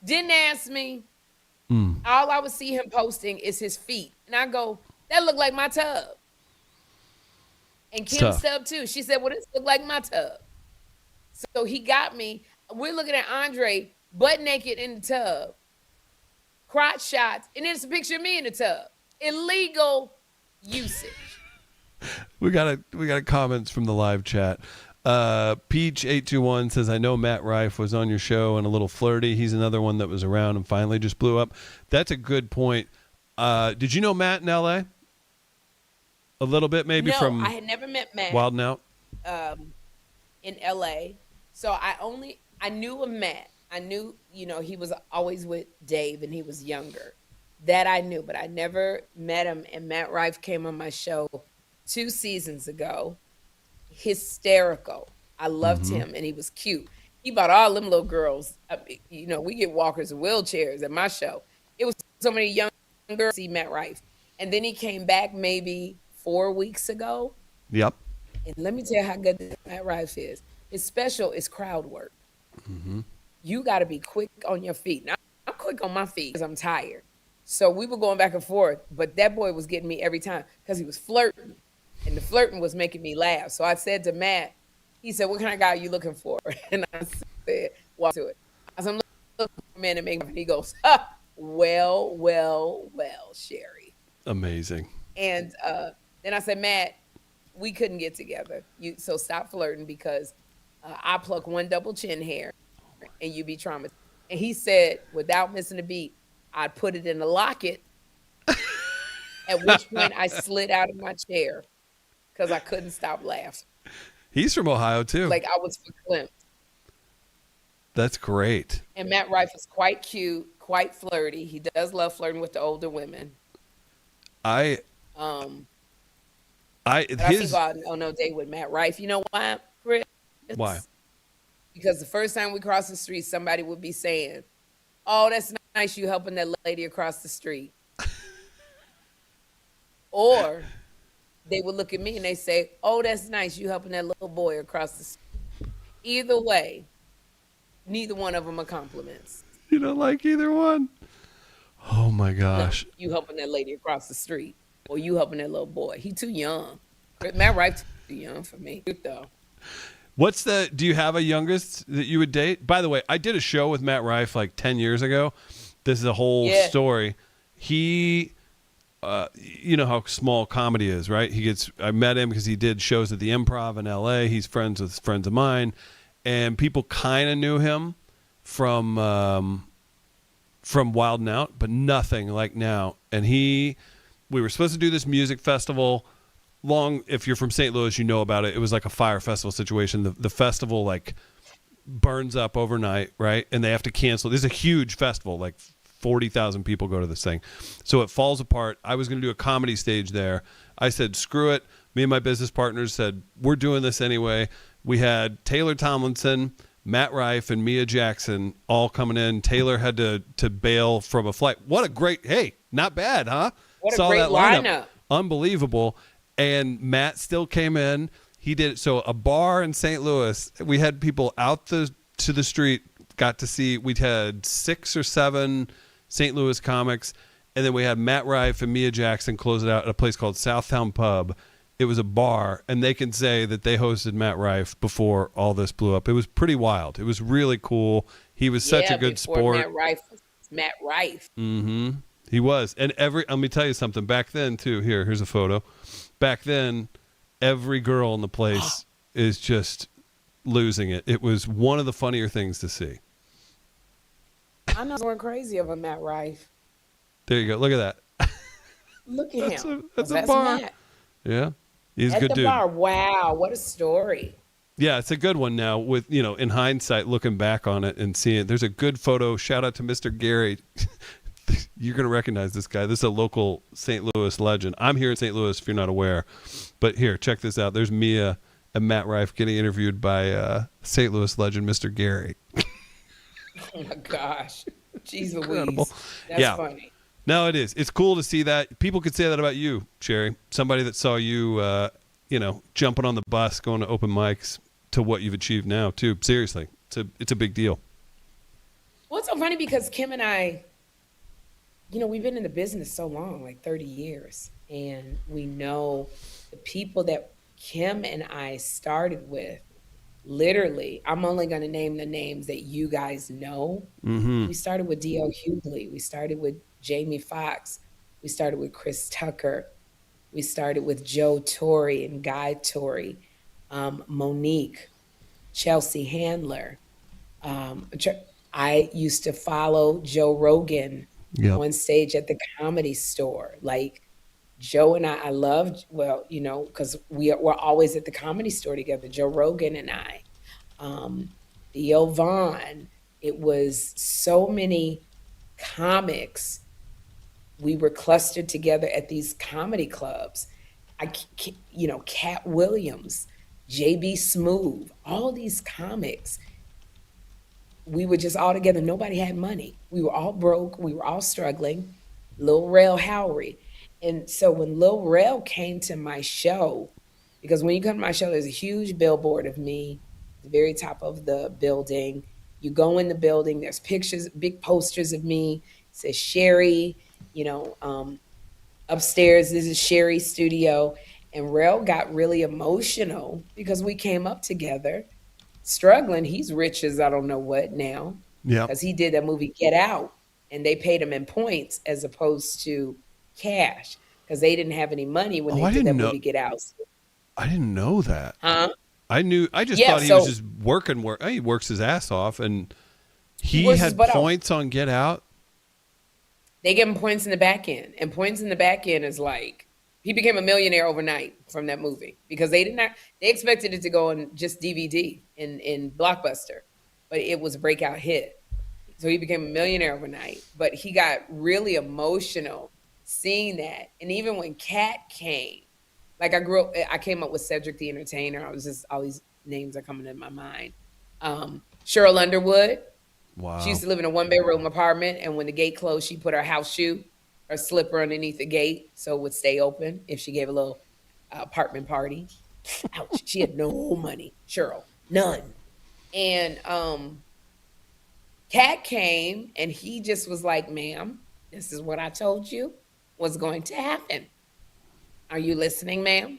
Didn't ask me. All I would see him posting is his feet. And I go, that look like my tub. And Kim's tub too. She said, well, this look like my tub. So he got me. We're looking at Andre butt naked in the tub. Crotch shots. And then it's a picture of me in the tub. Illegal usage. We got comments from the live chat. Peach821 says, I know Matt Rife was on your show and a little flirty. He's another one that was around and finally just blew up. That's a good point. Did you know Matt in LA? A little bit, maybe, no, from I had never met Matt Wild 'N Out? in LA. So I knew of Matt. I knew, he was always with Dave and he was younger. That I knew, but I never met him. And Matt Rife came on my show 2 seasons ago. Hysterical. I loved him and he was cute. He bought all them little girls. We get walkers and wheelchairs at my show. It was so many young girls see Matt Rife. And then he came back maybe 4 weeks ago. Yep. And let me tell you how good Matt Rife is. His special is crowd work. You got to be quick on your feet. Now, I'm quick on my feet because I'm tired. So we were going back and forth, but that boy was getting me every time because he was flirting. And the flirting was making me laugh. So I said to Matt, he said, what kind of guy are you looking for? And I said, walk to it. I said, I'm looking for a man to make me. And he goes, well, Sherri. Amazing. And then I said, Matt, we couldn't get together. So stop flirting because I pluck one double chin hair and you be traumatized. And he said, without missing a beat, I'd put it in a locket, at which point I slid out of my chair because I couldn't stop laughing. He's from Ohio, too. Like I was verklempt. That's great. And Matt Rife is quite cute, quite flirty. He does love flirting with the older women. But I think I'll no date with Matt Rife. You know why, Chris? Why? Because the first time we cross the street, somebody would be saying, oh, that's nice you helping that lady across the street. Or they would look at me and they say, oh, that's nice you helping that little boy across the street. Either way, neither one of them are compliments. You don't like either one? Oh my No, gosh. you helping that lady across the street, or you helping that little boy. He too young. Matt Rife too young for me, though. Do you have a youngest that you would date? By the way, I did a show with Matt Rife like 10 years ago. This is a whole story. He, you know how small comedy is, right? I met him because he did shows at the Improv in LA. He's friends with friends of mine, and people kind of knew him from Wild 'N Out, but nothing like now. And we were supposed to do this music festival. If you're from St. Louis, you know about it. It was like a fire festival situation. The festival like burns up overnight, right? And they have to cancel. This is a huge festival, like 40,000 people go to this thing. So it falls apart. I was going to do a comedy stage there. I said, screw it. Me and my business partners said, we're doing this anyway. We had Taylor Tomlinson, Matt Rife, and Mia Jackson all coming in. Taylor had to bail from a flight. What a great, hey, not bad, huh? What a Saw great that lineup. Unbelievable. And Matt still came in. He did so a bar in St. Louis. We had people out to the street. Got to see. We had 6 or 7 St. Louis comics, and then we had Matt Rife and Mia Jackson close it out at a place called Southtown Pub. It was a bar, and they can say that they hosted Matt Rife before all this blew up. It was pretty wild. It was really cool. He was such a good sport. Matt Rife was Matt Rife. Mm-hmm. He was, and let me tell you something. Back then, too. Here's a photo. Back then, every girl in the place is just losing it. It was one of the funnier things to see. I know going crazy over Matt Rife. There you go. Look at that. Look at him. That's a bar. Matt. Yeah, he's a At good the dude. bar. Wow, what a story. Yeah, it's a good one now. With in hindsight, looking back on it and seeing it, there's a good photo. Shout out to Mr. Gary. You're going to recognize this guy. This is a local St. Louis legend. I'm here in St. Louis if you're not aware. But here, check this out. There's Mia and Matt Rife getting interviewed by St. Louis legend Mr. Gary. Oh, my gosh. Jeez Incredible. Louise. That's funny. No, it is. It's cool to see that. People could say that about you, Sherri. Somebody that saw you, jumping on the bus, going to open mics, to what you've achieved now, too. Seriously. It's a big deal. Well, it's so funny because Kym and I, we've been in the business so long, like 30 years, and we know the people that Kym and I started with. Literally, I'm only going to name the names that you guys know. Mm-hmm. We started with D.L. Hughley. We started with Jamie Foxx. We started with Chris Tucker. We started with Joe Torre and Guy Torre, Monique, Chelsea Handler. I used to follow Joe Rogan on stage at the Comedy Store. Like, Joe and I loved, because we're always at the Comedy Store together, Joe Rogan and I. Theo Vaughn. It was so many comics. We were clustered together at these comedy clubs. Cat Williams, J.B. Smoove, all these comics. We were just all together. Nobody had money. We were all broke. We were all struggling. Lil Rel Howery. And so when Lil Rel came to my show, because when you come to my show, there's a huge billboard of me at the very top of the building. You go in the building, there's pictures, big posters of me. It says Sherri, upstairs, this is Sherri's studio. And Rel got really emotional because we came up together, struggling. He's rich as I don't know what now. Yeah. Because he did that movie Get Out, and they paid him in points as opposed to cash, because they didn't have any money when they did that movie Get Out. I didn't know that. Huh? I just thought he was just working. He works his ass off, and he had points on Get Out. They give him points in the back end, and points in the back end is like he became a millionaire overnight from that movie, because they expected it to go on just DVD in Blockbuster, but it was a breakout hit. So he became a millionaire overnight, but he got really emotional seeing that. And even when Kat came, like I came up with Cedric the Entertainer. I was just, all these names are coming in my mind. Cheryl Underwood. Wow. She used to live in a 1-bedroom apartment, and when the gate closed, she put her house shoe or slipper underneath the gate so it would stay open if she gave a little apartment party. Ouch. She had no money. Cheryl, none. And Kat came, and he just was like, ma'am, This is what I told you was going to happen. Are you listening, ma'am?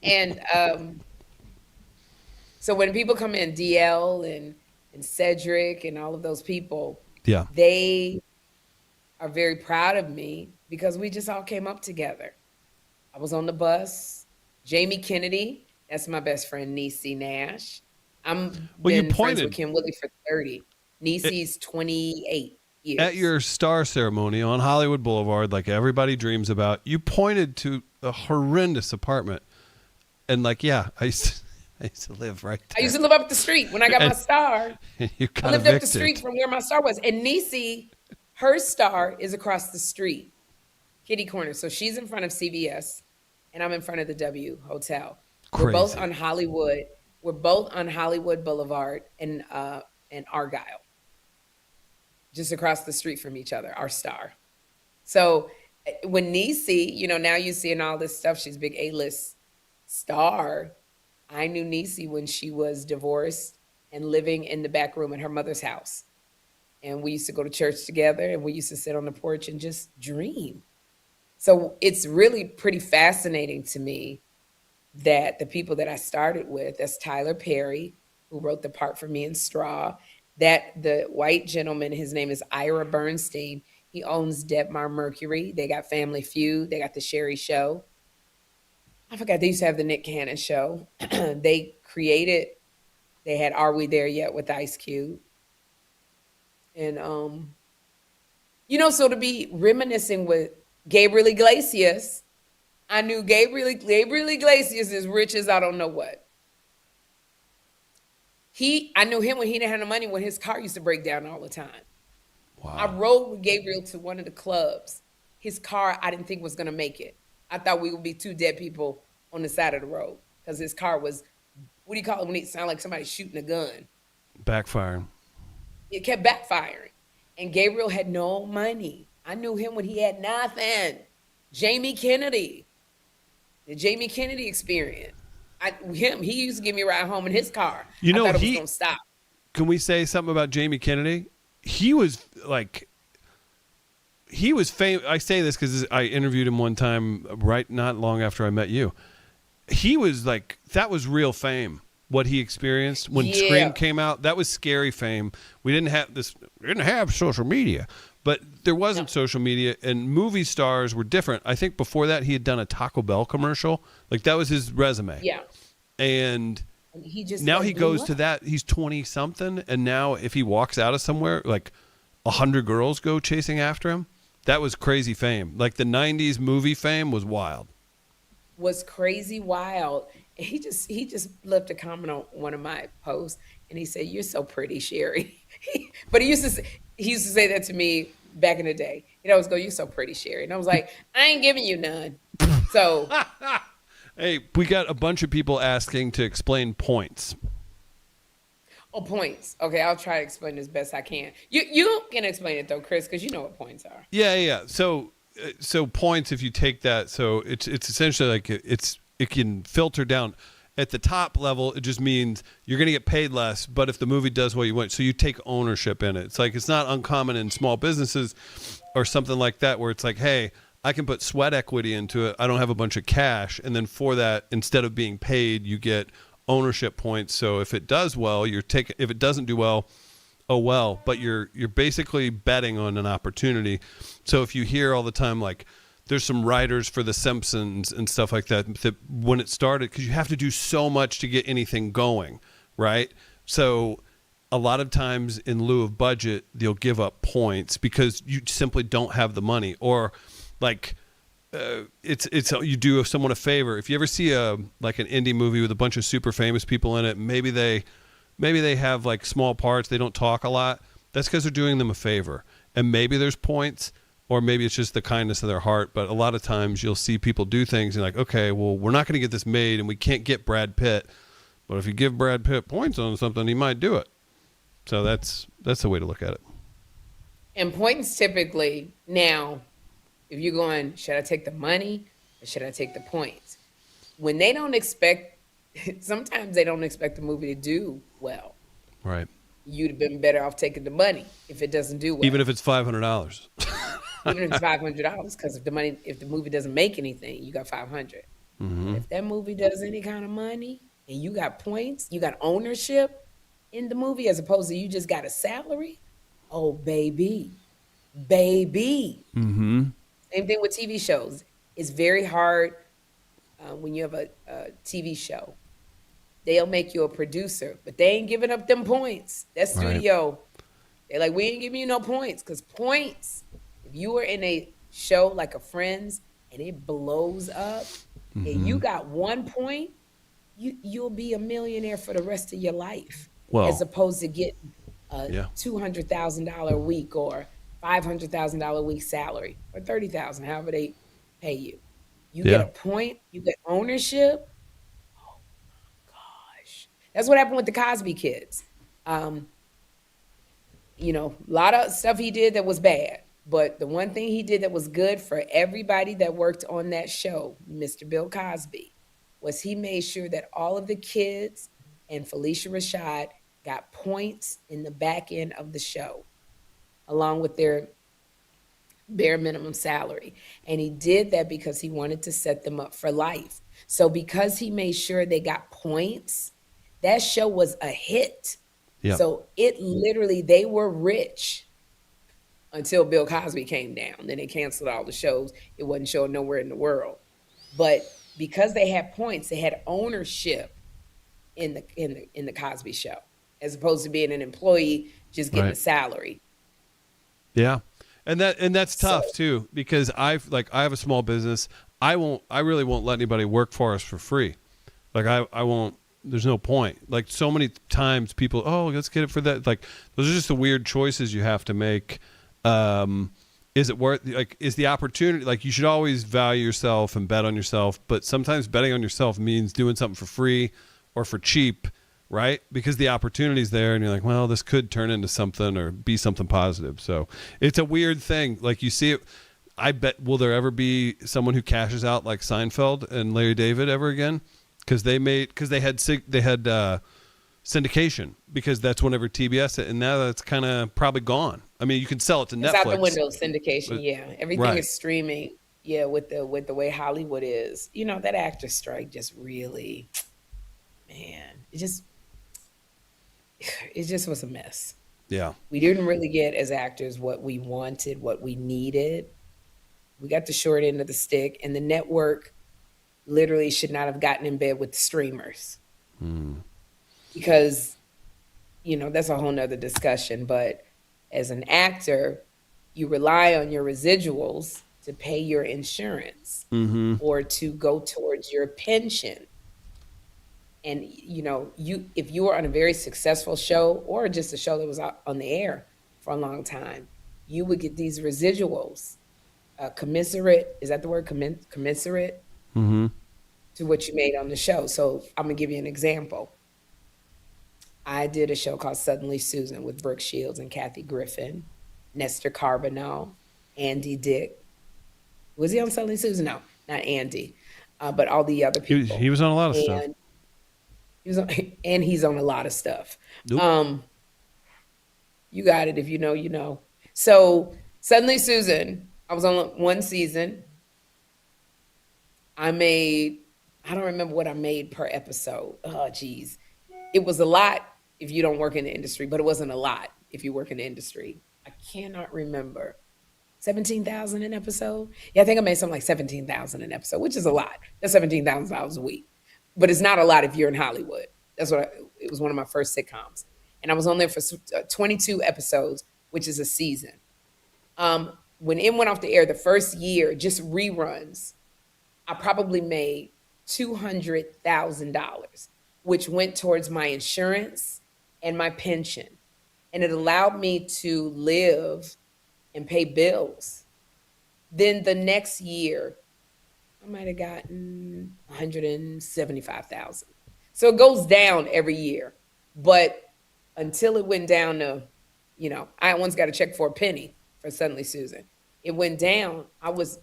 And so when people come in, DL and Cedric and all of those people, Yeah. they are very proud of me because we just all came up together. I was on the bus. Jamie Kennedy, that's my best friend, Niecy Nash. I'm Well, you been friends pointed- with Kym Whitley for 30. Niecy's 28 years. At your star ceremony on Hollywood Boulevard, like everybody dreams about, you pointed to a horrendous apartment. And like, yeah, I used to live right there. I used to live up the street when I got my star. You got I lived evicted. up the street from where my star was. And Niecy, her star is across the street, kitty corner. So she's in front of CVS, and I'm in front of the W Hotel. We're both Crazy. on Hollywood. We're both on Hollywood Boulevard and Argyle, just across the street from each other, our star. So when Niecy, now you seeing all this stuff, she's a big A-list star. I knew Niecy when she was divorced and living in the back room at her mother's house. And we used to go to church together, and we used to sit on the porch and just dream. So it's really pretty fascinating to me that the people that I started with, that's Tyler Perry, who wrote the part for me in Straw, that the white gentleman, his name is Ira Bernstein, he owns Debmar Mercury. They got Family Feud. They got the Sherri Show. I forgot, they used to have the Nick Cannon Show. They had Are We There Yet with Ice Cube. And, so to be reminiscing with Gabriel Iglesias, I knew Gabriel Iglesias is rich as I don't know what. I knew him when he didn't have no money, when his car used to break down all the time. Wow. I rode with Gabriel to one of the clubs. His car, I didn't think was going to make it. I thought we would be two dead people on the side of the road because his car was, what do you call it when it sounds like somebody shooting a gun? Backfiring. It kept backfiring. And Gabriel had no money. I knew him when he had nothing. Jamie Kennedy. The Jamie Kennedy experience. He used to give me a ride home in his car. I thought it was going to stop. Can we say something about Jamie Kennedy? He was famous. I say this because I interviewed him one time, not long after I met you. He was like, that was real fame. What he experienced when Scream came out, that was scary fame. We didn't have social media, but there wasn't social media, and movie stars were different. I think before that he had done a Taco Bell commercial. Like that was his resume. Yeah. And he just now he goes to that. He's 20 something. And now if he walks out of somewhere, like 100 girls go chasing after him. That was crazy fame. Like the 90s movie fame was wild. Was crazy wild. He just left a comment on one of my posts, and he said, "You're so pretty, Sherri." But he used to say that to me back in the day. He'd always go, "You're so pretty, Sherri," and I was like, "I ain't giving you none." So, hey, we got a bunch of people asking to explain points. Oh, points. Okay, I'll try to explain as best I can. You can explain it though, Chris, because you know what points are. Yeah. So points, if you take that, so it's essentially like it can filter down. At the top level, it just means you're going to get paid less, but if the movie does what you want, so you take ownership in it. It's like, it's not uncommon in small businesses or something like that, where it's like, hey, I can put sweat equity into it. I don't have a bunch of cash. And then for that, instead of being paid, you get ownership points. So if it does well, if it doesn't do well, oh well, but you're basically betting on an opportunity. So if you hear all the time, like, there's some writers for The Simpsons and stuff like that when it started, because you have to do so much to get anything going, right? So a lot of times in lieu of budget, they'll give up points because you simply don't have the money. Or like it's you do someone a favor. If you ever see like an indie movie with a bunch of super famous people in it, maybe they have like small parts, they don't talk a lot. That's because they're doing them a favor. And maybe there's points, or maybe it's just the kindness of their heart. But a lot of times you'll see people do things and like, okay, well, we're not going to get this made and we can't get Brad Pitt. But if you give Brad Pitt points on something, he might do it. So that's the way to look at it. And points typically, now, if you're going, should I take the money or should I take the points? When they don't expect, sometimes they don't expect the movie to do well. Right. You'd have been better off taking the money if it doesn't do well. Even if it's $500. even if it's $500, because if the movie doesn't make anything, you got 500. But if that movie does any kind of money and you got points, you got ownership in the movie as opposed to you just got a salary. Oh, baby, baby. Same thing with TV shows. It's very hard when you have a TV show. They'll make you a producer, but they ain't giving up them points. That studio, they're like, we ain't giving you no points, because points, if you were in a show like a Friends and it blows up and you got 1 point, you'll be a millionaire for the rest of your life, Well, as opposed to getting a $200,000 a week or $500,000 a week salary or $30,000, however they pay you. You get a point, you get ownership. That's what happened with the Cosby Kids. You know, a lot of stuff he did that was bad, but the one thing he did that was good for everybody that worked on that show, Mr. Bill Cosby, was he made sure that all of the kids and Felicia Rashad got points in the back end of the show, along with their bare minimum salary. And he did that because he wanted to set them up for life. So because he made sure they got points, that show was a hit. Yeah. So it literally, they were rich until Bill Cosby came down. Then they canceled all the shows. It wasn't showing nowhere in the world. But because they had points, they had ownership in the Cosby Show, as opposed to being an employee just getting a salary. Yeah. And that's tough too, because I have a small business. I really won't let anybody work for us for free. Like I won't. There's no point. Like so many times people, oh, let's get it for that. Like those are just the weird choices you have to make. Is it worth, like, is the opportunity, like you should always value yourself and bet on yourself, but sometimes betting on yourself means doing something for free or for cheap, right? Because the opportunity's there and you're like, well, this could turn into something or be something positive. So it's a weird thing. Like you see it, I bet, will there ever be someone who cashes out like Seinfeld and Larry David ever again? Because they had syndication, because that's whenever TBS it, and now that's kind of probably gone. I mean, you can sell it to Netflix. It's out the window, syndication. Everything is streaming. Yeah, with the way Hollywood is, you know, that actor strike just really, man, it just was a mess. Yeah, we didn't really get as actors what we wanted, what we needed. We got the short end of the stick, and the network literally should not have gotten in bed with the streamers. Because, you know, that's a whole nother discussion. But as an actor, you rely on your residuals to pay your insurance or to go towards your pension. And, you know, if you were on a very successful show or just a show that was out on the air for a long time, you would get these residuals, commensurate, is that the word, commensurate? To what you made on the show. So I'm gonna give you an example. I did a show called Suddenly Susan with Brooke Shields and Kathy Griffin, Nestor Carbonell, Andy Dick. Was he on Suddenly Susan? No, not Andy, but all the other people. He was on a lot of stuff. He's on a lot of stuff. Nope. You got it. If you know, you know. So Suddenly Susan, I was on one season. I don't remember what I made per episode. Oh, geez. It was a lot if you don't work in the industry, but it wasn't a lot if you work in the industry. I cannot remember. 17,000 an episode? Yeah, I think I made something like 17,000 an episode, which is a lot. That's $17,000 a week. But it's not a lot if you're in Hollywood. It was one of my first sitcoms. And I was on there for 22 episodes, which is a season. When it went off the air the first year, just reruns, I probably made $200,000, which went towards my insurance and my pension. And it allowed me to live and pay bills. Then the next year, I might have gotten $175,000. So it goes down every year. But until it went down to, you know, I once got a check for a penny for Suddenly Susan. It went down. I was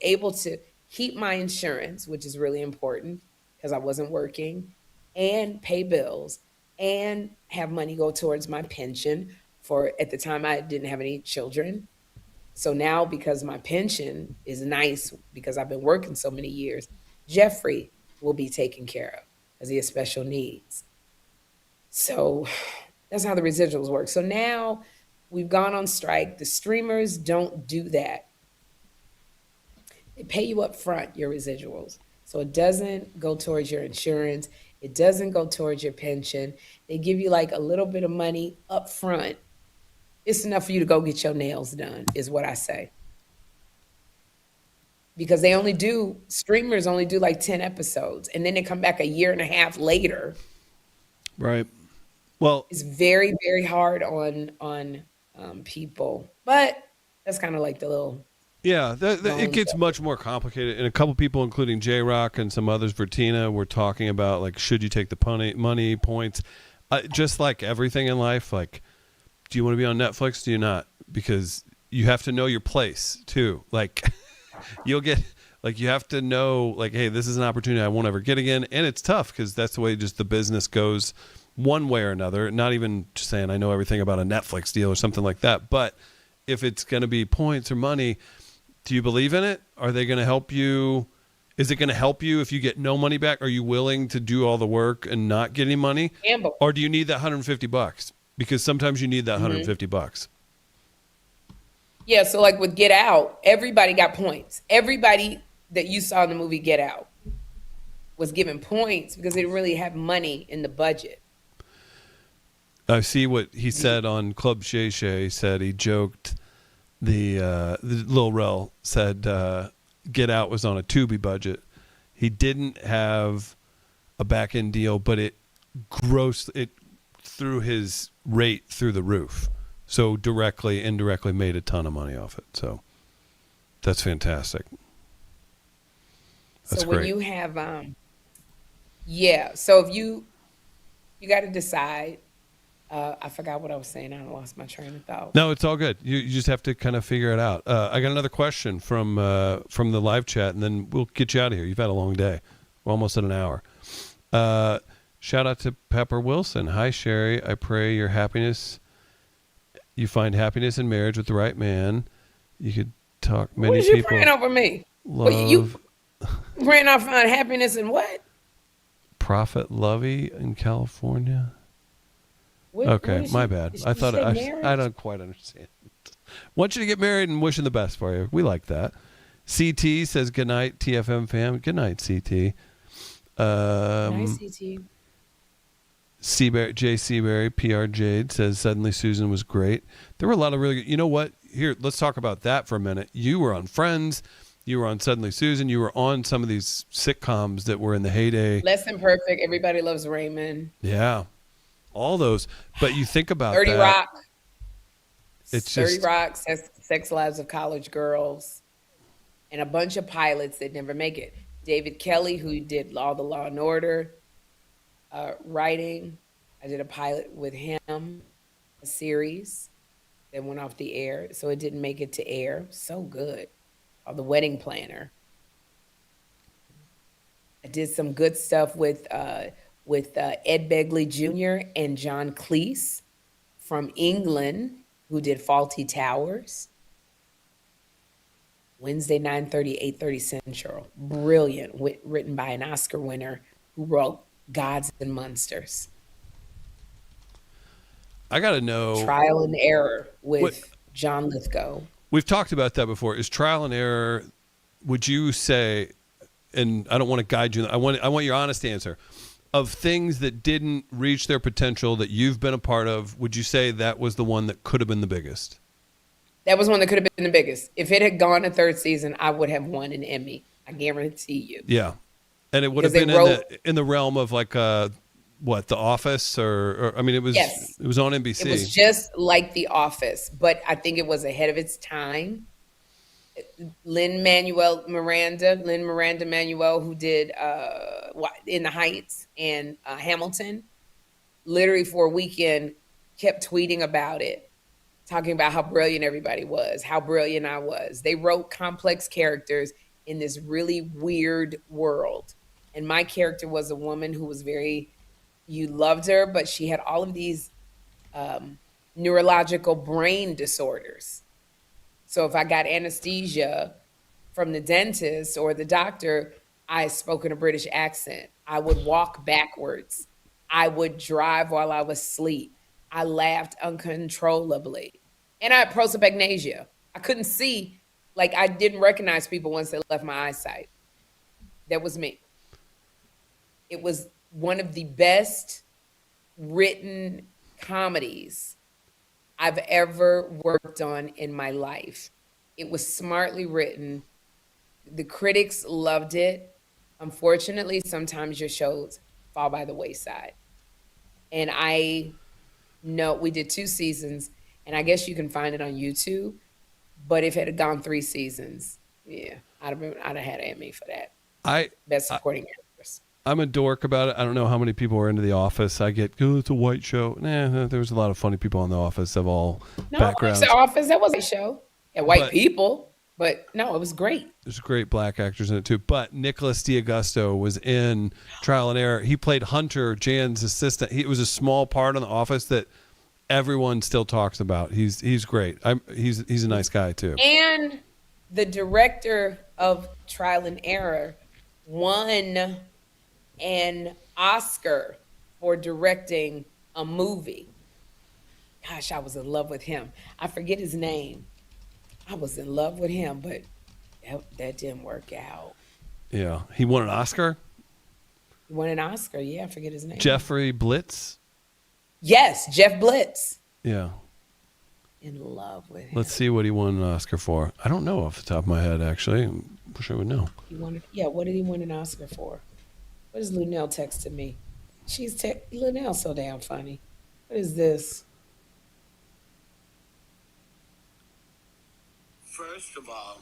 able to keep my insurance, which is really important because I wasn't working, and pay bills and have money go towards my pension for, at the time I didn't have any children. So now, because my pension is nice because I've been working so many years, Jeffrey will be taken care of because he has special needs. So that's how the residuals work. So now we've gone on strike. The streamers don't do that. They pay you up front, your residuals. So it doesn't go towards your insurance. It doesn't go towards your pension. They give you like a little bit of money up front. It's enough for you to go get your nails done, is what I say. Because streamers only do like 10 episodes, and then they come back a year and a half later. Right. Well, It's very, very hard on people. But that's kind of like the little... yeah, it gets much more complicated. And a couple people, including J-Rock and some others, Vertina, were talking about, like, should you take the money points? Just like everything in life, like, do you want to be on Netflix? Do you not? Because you have to know your place, too. Like, you'll get... like, you have to know, like, hey, this is an opportunity I won't ever get again. And it's tough because that's the way just the business goes one way or another. Not even just saying I know everything about a Netflix deal or something like that. But if it's going to be points or money, do you believe in it? Are they going to help you? Is it going to help you if you get no money back? Are you willing to do all the work and not get any money? Gamble. Or do you need that $150? Because sometimes you need that $150. Yeah, so like with Get Out, everybody got points. Everybody that you saw in the movie Get Out was given points because they didn't really have money in the budget. I see what he said on Club Shay Shay. He said he joked the Lil Rel said Get Out was on a Tubi budget. He didn't have a back end deal, but it threw his rate through the roof. So indirectly made a ton of money off it. So that's fantastic. That's so when great. you have so if you got to decide. I forgot what I was saying. I lost my train of thought. No, it's all good. You just have to kind of figure it out. I got another question from the live chat, and then we'll get you out of here. You've had a long day. We're almost at an hour. Shout out to Pepper Wilson. Hi, Sherri. I pray you find happiness in marriage with the right man. You could talk many What is people. you praying over me? Love You praying I find happiness in what? Prophet Lovey in California. What My bad. I thought I don't quite understand. Want you to get married and wishing the best for you. We like that. CT says good night, TFM fam. Good night, CT. Nice CT. Jay Seabury, PR Jade says Suddenly Susan was great. There were a lot of really good. You know what? Here, let's talk about that for a minute. You were on Friends. You were on Suddenly Susan. You were on some of these sitcoms that were in the heyday. Less Than Perfect. Everybody Loves Raymond. Yeah. All those. But you think about 30 that. Rock. It's 30 just Rock, Sex Lives of College Girls, and a bunch of pilots that never make it. David Kelly, who did all the Law and Order writing. I did a pilot with him, a series that went off the air, so it didn't make it to air. So good. The Wedding Planner. I did some good stuff with Ed Begley Jr. and John Cleese from England, who did Faulty Towers. Wednesday, 9:30, 8:30 Central. Brilliant, written by an Oscar winner who wrote Gods and Monsters. I got to know. Trial and Error with John Lithgow. We've talked about that before. Is Trial and Error, would you say, and I don't want to guide you, I want your honest answer, of things that didn't reach their potential that you've been a part of, would you say that was the one that could have been the biggest? That was one that could have been the biggest. If it had gone a third season, I would have won an Emmy. I guarantee you. Yeah. And it would have been in the realm of like The Office or I mean it was It was on NBC. It was just like The Office, but I think it was ahead of its time. Lin-Manuel Miranda, who did In the Heights and Hamilton, literally for a weekend kept tweeting about it, talking about how brilliant everybody was, how brilliant I was. They wrote complex characters in this really weird world. And my character was a woman who was you loved her, but she had all of these neurological brain disorders. So if I got anesthesia from the dentist or the doctor, I spoke in a British accent. I would walk backwards. I would drive while I was asleep. I laughed uncontrollably. And I had prosopagnosia. I couldn't see, like I didn't recognize people once they left my eyesight. That was me. It was one of the best written comedies I've ever worked on in my life. It was smartly written. The critics loved it. Unfortunately, sometimes your shows fall by the wayside. And I know we did 2 seasons, and I guess you can find it on YouTube. But if it had gone 3 seasons, yeah, I'd have had an Emmy for that. Best supporting actress. I'm a dork about it. I don't know how many people are into The Office. I get, it's a white show. Nah, there was a lot of funny people on The Office of all backgrounds. The Office, that was a show. Yeah, white people, but no, it was great. There's great black actors in it too. But Nicholas D'Augusto was in Trial and Error. He played Hunter, Jan's assistant. It was a small part on The Office that everyone still talks about. He's great. He's a nice guy too. And the director of Trial and Error won an Oscar for directing a movie. Gosh, I was in love with him. I forget his name. I was in love with him, but that didn't work out. Yeah. He won an Oscar? He won an Oscar, yeah, I forget his name. Jeffrey Blitz? Yes, Jeff Blitz. Yeah. In love with him. Let's see what he won an Oscar for. I don't know off the top of my head, actually. I wish I would know. What did he win an Oscar for? What is Lunell texting me? Lunell's so damn funny. What is this? First of all,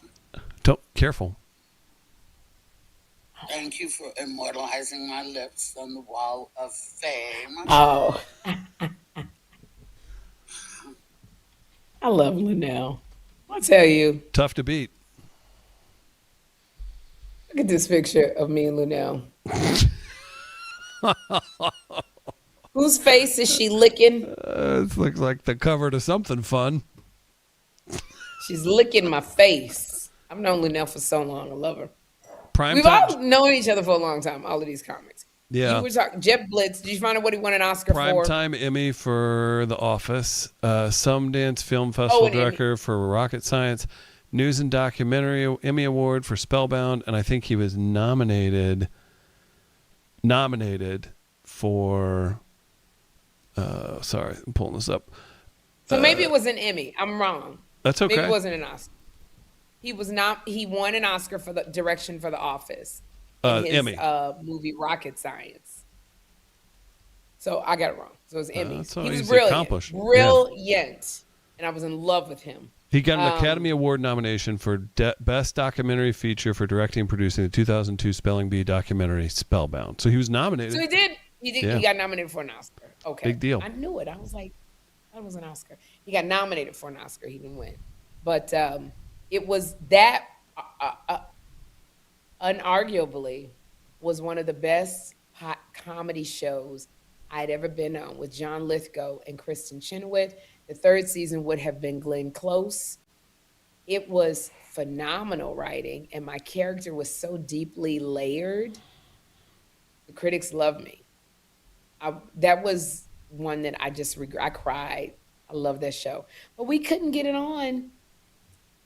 Careful. thank you for immortalizing my lips on the wall of fame. Oh. I love Lunell. I'll tell you. Tough to beat. Look at this picture of me and Lunell. Whose face is she licking? It looks like the cover to something fun. She's licking my face. I've known Lunell for so long. I love her. We've all known each other for a long time, all of these comics. Yeah. You were talking Jeff Blitz. Did you find out what he won an Oscar for? Primetime Emmy for The Office. Sundance Film Festival director for Rocket Science. News and Documentary Emmy Award for Spellbound. And I think he was nominated for sorry, I'm pulling this up. So maybe it was an Emmy. I'm wrong. That's okay. Maybe it wasn't an Oscar. He won an Oscar for the direction for The Office. Emmy. Movie Rocket Science. So I got it wrong. So it was Emmy. He was brilliant. Brilliant. And I was in love with him. He got an Academy Award nomination for Best Documentary Feature for directing and producing the 2002 Spelling Bee documentary Spellbound. So he was nominated. So he did. Yeah. He got nominated for an Oscar. Okay. Big deal. I knew it. I was like, that was an Oscar. He got nominated for an Oscar. He didn't win. But it was that, unarguably, was one of the best comedy shows I'd ever been on, with John Lithgow and Kristen Chenoweth. The 3rd season would have been Glenn Close. It was phenomenal writing, and my character was so deeply layered. The critics loved me. That was one that I just regret. I cried. I love that show. But we couldn't get it on.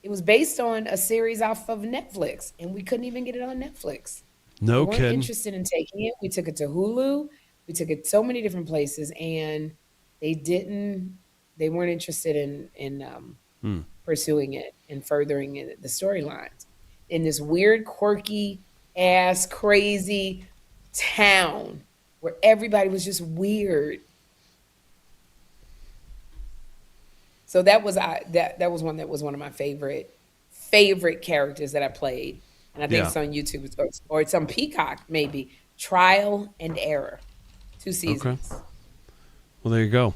It was based on a series off of Netflix, and we couldn't even get it on Netflix. No kidding. We weren't interested in taking it. We took it to Hulu. We took it so many different places, and they weren't interested in pursuing it and furthering it, the storylines in this weird, quirky ass, crazy town where everybody was just weird. So that was one of my favorite characters that I played, and I think it's on YouTube or it's on Peacock maybe. Trial and Error, 2 seasons. Okay. Well, there you go.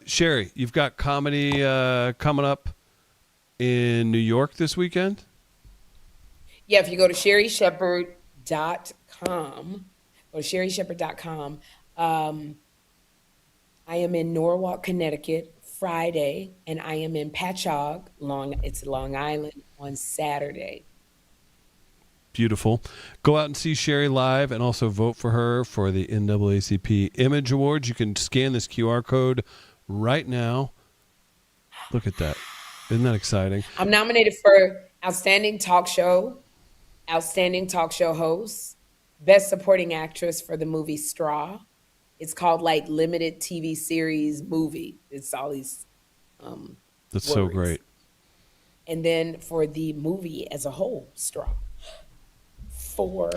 Sherri, you've got comedy coming up in New York this weekend? Yeah, if you go to sherrishepherd.com, I am in Norwalk, Connecticut, Friday, and I am in Patchogue, it's Long Island, on Saturday. Beautiful. Go out and see Sherri live and also vote for her for the NAACP Image Awards. You can scan this QR code right now. Look at that. Isn't that exciting? I'm nominated for Outstanding Talk Show Host, Best Supporting Actress for the movie Straw. It's called like limited TV series movie. It's all these That's so words. great. And then for the movie as a whole, Straw, 4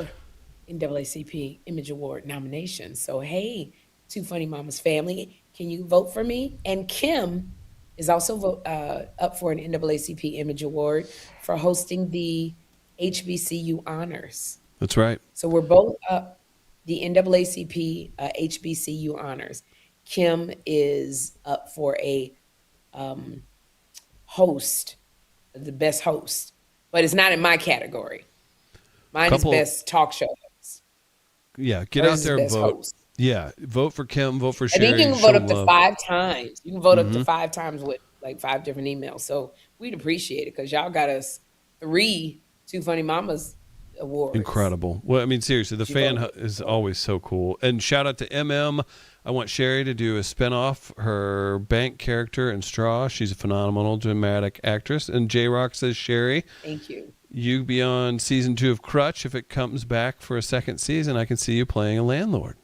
NAACP Image Award nominations. So hey, Two Funny Mamas family, can you vote for me? And Kym is also up for an NAACP Image Award for hosting the HBCU Honors. That's right. So we're both up the NAACP HBCU Honors. Kym is up for a host, the best host, but it's not in my category. Mine is best talk show host. Yeah, get out there and vote. Host. Yeah, vote for Kym, vote for I Sherri. think you can vote up to 5 times. You can vote up to 5 times with like 5 different emails. So we'd appreciate it because y'all got us 3 Two Funny Mamas awards. Incredible. Well, I mean, seriously, the fan is always so cool. And shout out to MM. I want Sherri to do a spinoff, her bank character in Straw. She's a phenomenal dramatic actress. And J-Rock says, Sherri, thank you. You be on season 2 of Crutch. If it comes back for a second season, I can see you playing a landlord.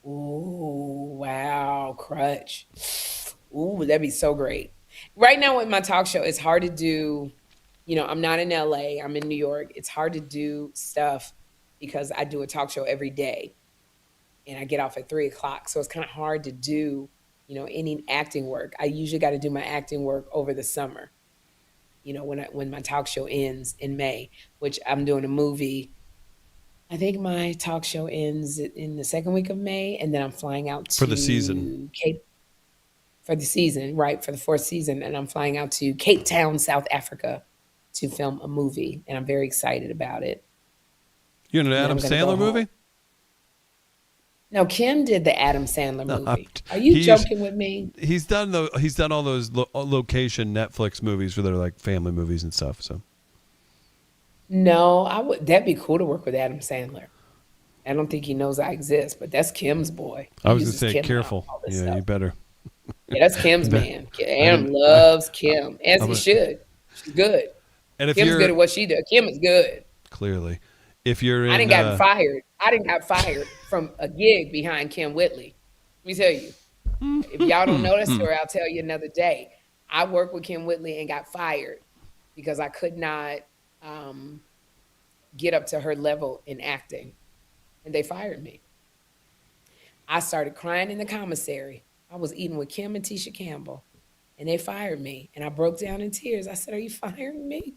Ooh, wow, Crutch. Ooh, that'd be so great. Right now with my talk show, it's hard to do, I'm not in LA, I'm in New York. It's hard to do stuff because I do a talk show every day and I get off at 3:00. So it's kind of hard to do, any acting work. I usually got to do my acting work over the summer, when my talk show ends in May, which I'm doing a movie. I think my talk show ends in the second week of May, and then I'm flying out to for the season. For the season, right, for the 4th season, and I'm flying out to Cape Town, South Africa, to film a movie, and I'm very excited about it. You're in an Adam Sandler movie? No, Kym did the Adam Sandler movie. Are you joking with me? He's done all those location Netflix movies where they're like family movies and stuff. So. No, that'd be cool to work with Adam Sandler. I don't think he knows I exist, but that's Kym's boy. I was going to say, careful. Yeah, stuff. You better. Yeah, that's Kym's man. Adam loves Kym, as he should. She's good. And if Kym's good at what she does. Kym is good. Clearly. If you're in, I didn't got fired. I didn't got fired from a gig behind Kym Whitley. Let me tell you. If y'all don't know that story, I'll tell you another day. I worked with Kym Whitley and got fired because I could not get up to her level in acting. And they fired me. I started crying in the commissary. I was eating with Kym and Tisha Campbell, and they fired me. And I broke down in tears. I said, "Are you firing me?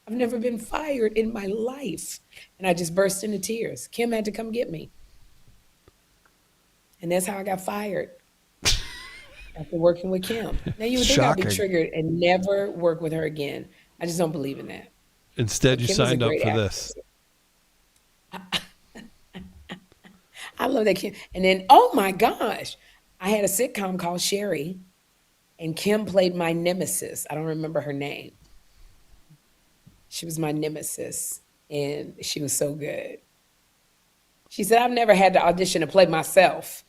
I've never been fired in my life." And I just burst into tears. Kym had to come get me. And that's how I got fired after working with Kym. Now, you would think I'd be triggered and never work with her again. I just don't believe in that. Instead, you signed up for this. I love that Kym. And then, oh my gosh, I had a sitcom called Sherri, and Kym played my nemesis. I don't remember her name. She was my nemesis, and she was so good. She said, "I've never had to audition to play myself."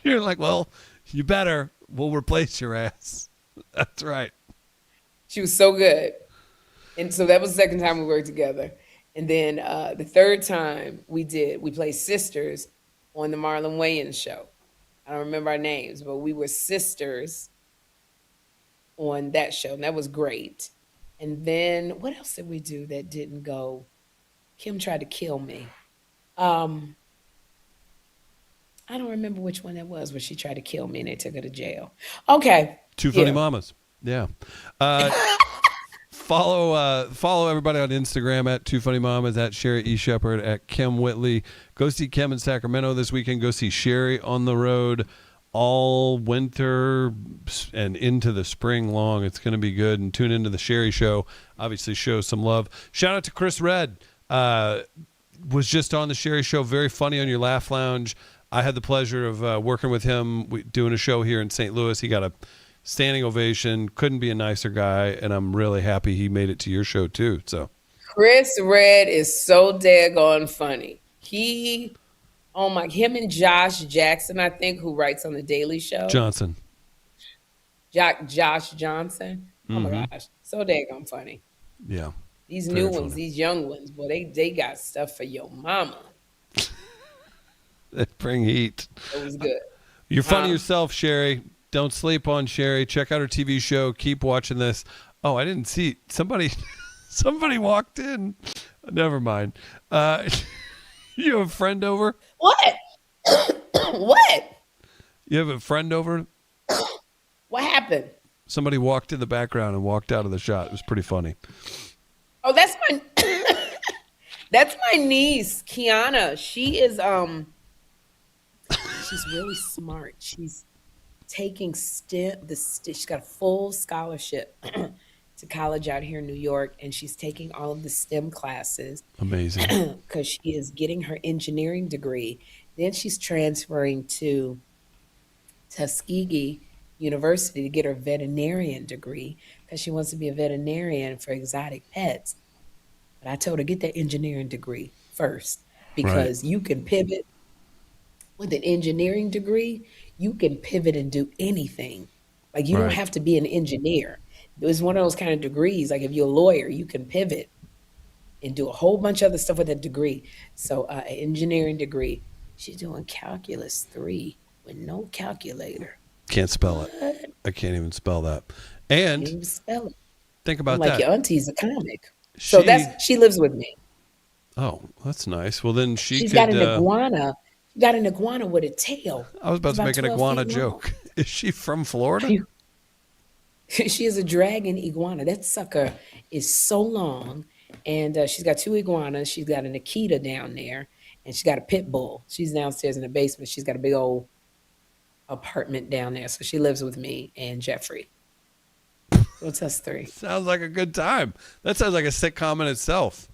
You're like, well, you better. We'll replace your ass. That's right. She was so good. And so that was the second time we worked together. And then the third time we played sisters on the Marlon Wayans show. I don't remember our names, but we were sisters on that show. And that was great. And then what else did we do that didn't go? Kym tried to kill me. I don't remember which one that was where she tried to kill me and they took her to jail. Okay. Two Funny Mamas. Yeah. Follow everybody on Instagram at Two Funny Mamas, at Sherri E. Shepherd, at Kym Whitley. Go see Kym in Sacramento this weekend. Go see Sherri on the road all winter and into the spring long. It's going to be good. And tune into the Sherri Show. Obviously, show some love. Shout out to Chris Redd. Was just on the Sherri Show. Very funny on your Laugh Lounge. I had the pleasure of working with him, doing a show here in St. Louis. He got a standing ovation. Couldn't be a nicer guy, and I'm really happy he made it to your show too. So Chris Red is so daggone funny. Him and Josh Jackson, I think, who writes on the Daily Show. Johnson. Josh Johnson. Oh my gosh, so daggone funny. Yeah. These Very new ones, funny. these young ones, boy, they got stuff for your mama. They bring heat. It was good. You're funny yourself, Sherri. Don't sleep on Sherri. Check out her TV show. Keep watching this. Oh, I didn't see somebody. Somebody walked in. Never mind. You have a friend over? What? What? You have a friend over? What happened? Somebody walked in the background and walked out of the shot. It was pretty funny. Oh, that's my niece, Kiana. She is she's really smart. She's taking she's got a full scholarship to college out here in New York, and she's taking all of the STEM classes. Amazing. Because she is getting her engineering degree. Then she's transferring to Tuskegee University to get her veterinarian degree because she wants to be a veterinarian for exotic pets. But I told her, get that engineering degree first because you can pivot with an engineering degree. You can pivot and do anything. Like you don't have to be an engineer. It's one of those kind of degrees. Like if you're a lawyer, you can pivot and do a whole bunch of other stuff with that degree. So an engineering degree. She's doing calculus 3 with no calculator. Can't spell it. I can't even spell that. And Can't even spell it. think about Like that. your auntie's a comic. So she lives with me. Oh, that's nice. Well, then She's got an iguana. She got an iguana with a tail. I was about It's to make an 12 iguana feet long. joke. Is she from Florida? She is a dragon iguana. That sucker is so long. And she's got 2 iguanas. She's got an Akita down there. And she's got a pit bull. She's downstairs in the basement. She's got a big old apartment down there. So she lives with me and Jeffrey. So it's us 3. Sounds like a good time. That sounds like a sitcom in itself.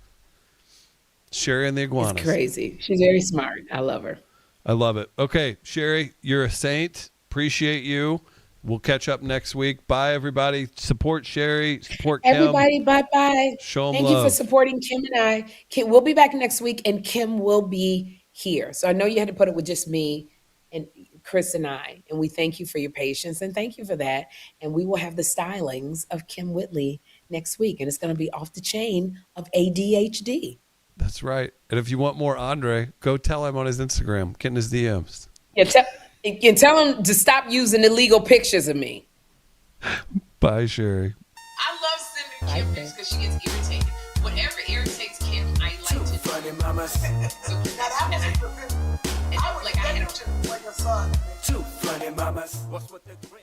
Sherri and the iguanas. It's crazy. She's very smart. I love her. I love it. Okay, Sherri, you're a saint. Appreciate you. We'll catch up next week. Bye, everybody. Support Sherri. Support Kym. Everybody, bye-bye. Show 'em Thank you for love. supporting Kym and I. We'll be back next week, and Kym will be here. So I know you had to put it with just me and Chris and I, and we thank you for your patience, and thank you for that. And we will have the stylings of Kym Whitley next week, and it's going to be off the chain of ADHD. That's right. And if you want more Andre, go tell him on his Instagram. Get in his DMs. You can tell him to stop using illegal pictures of me. Bye, Sherri. I love sending Kym pics because she gets irritated. Whatever irritates Kym, I like to do. Funny mamas. So I had Two funny mamas. What's with the grin?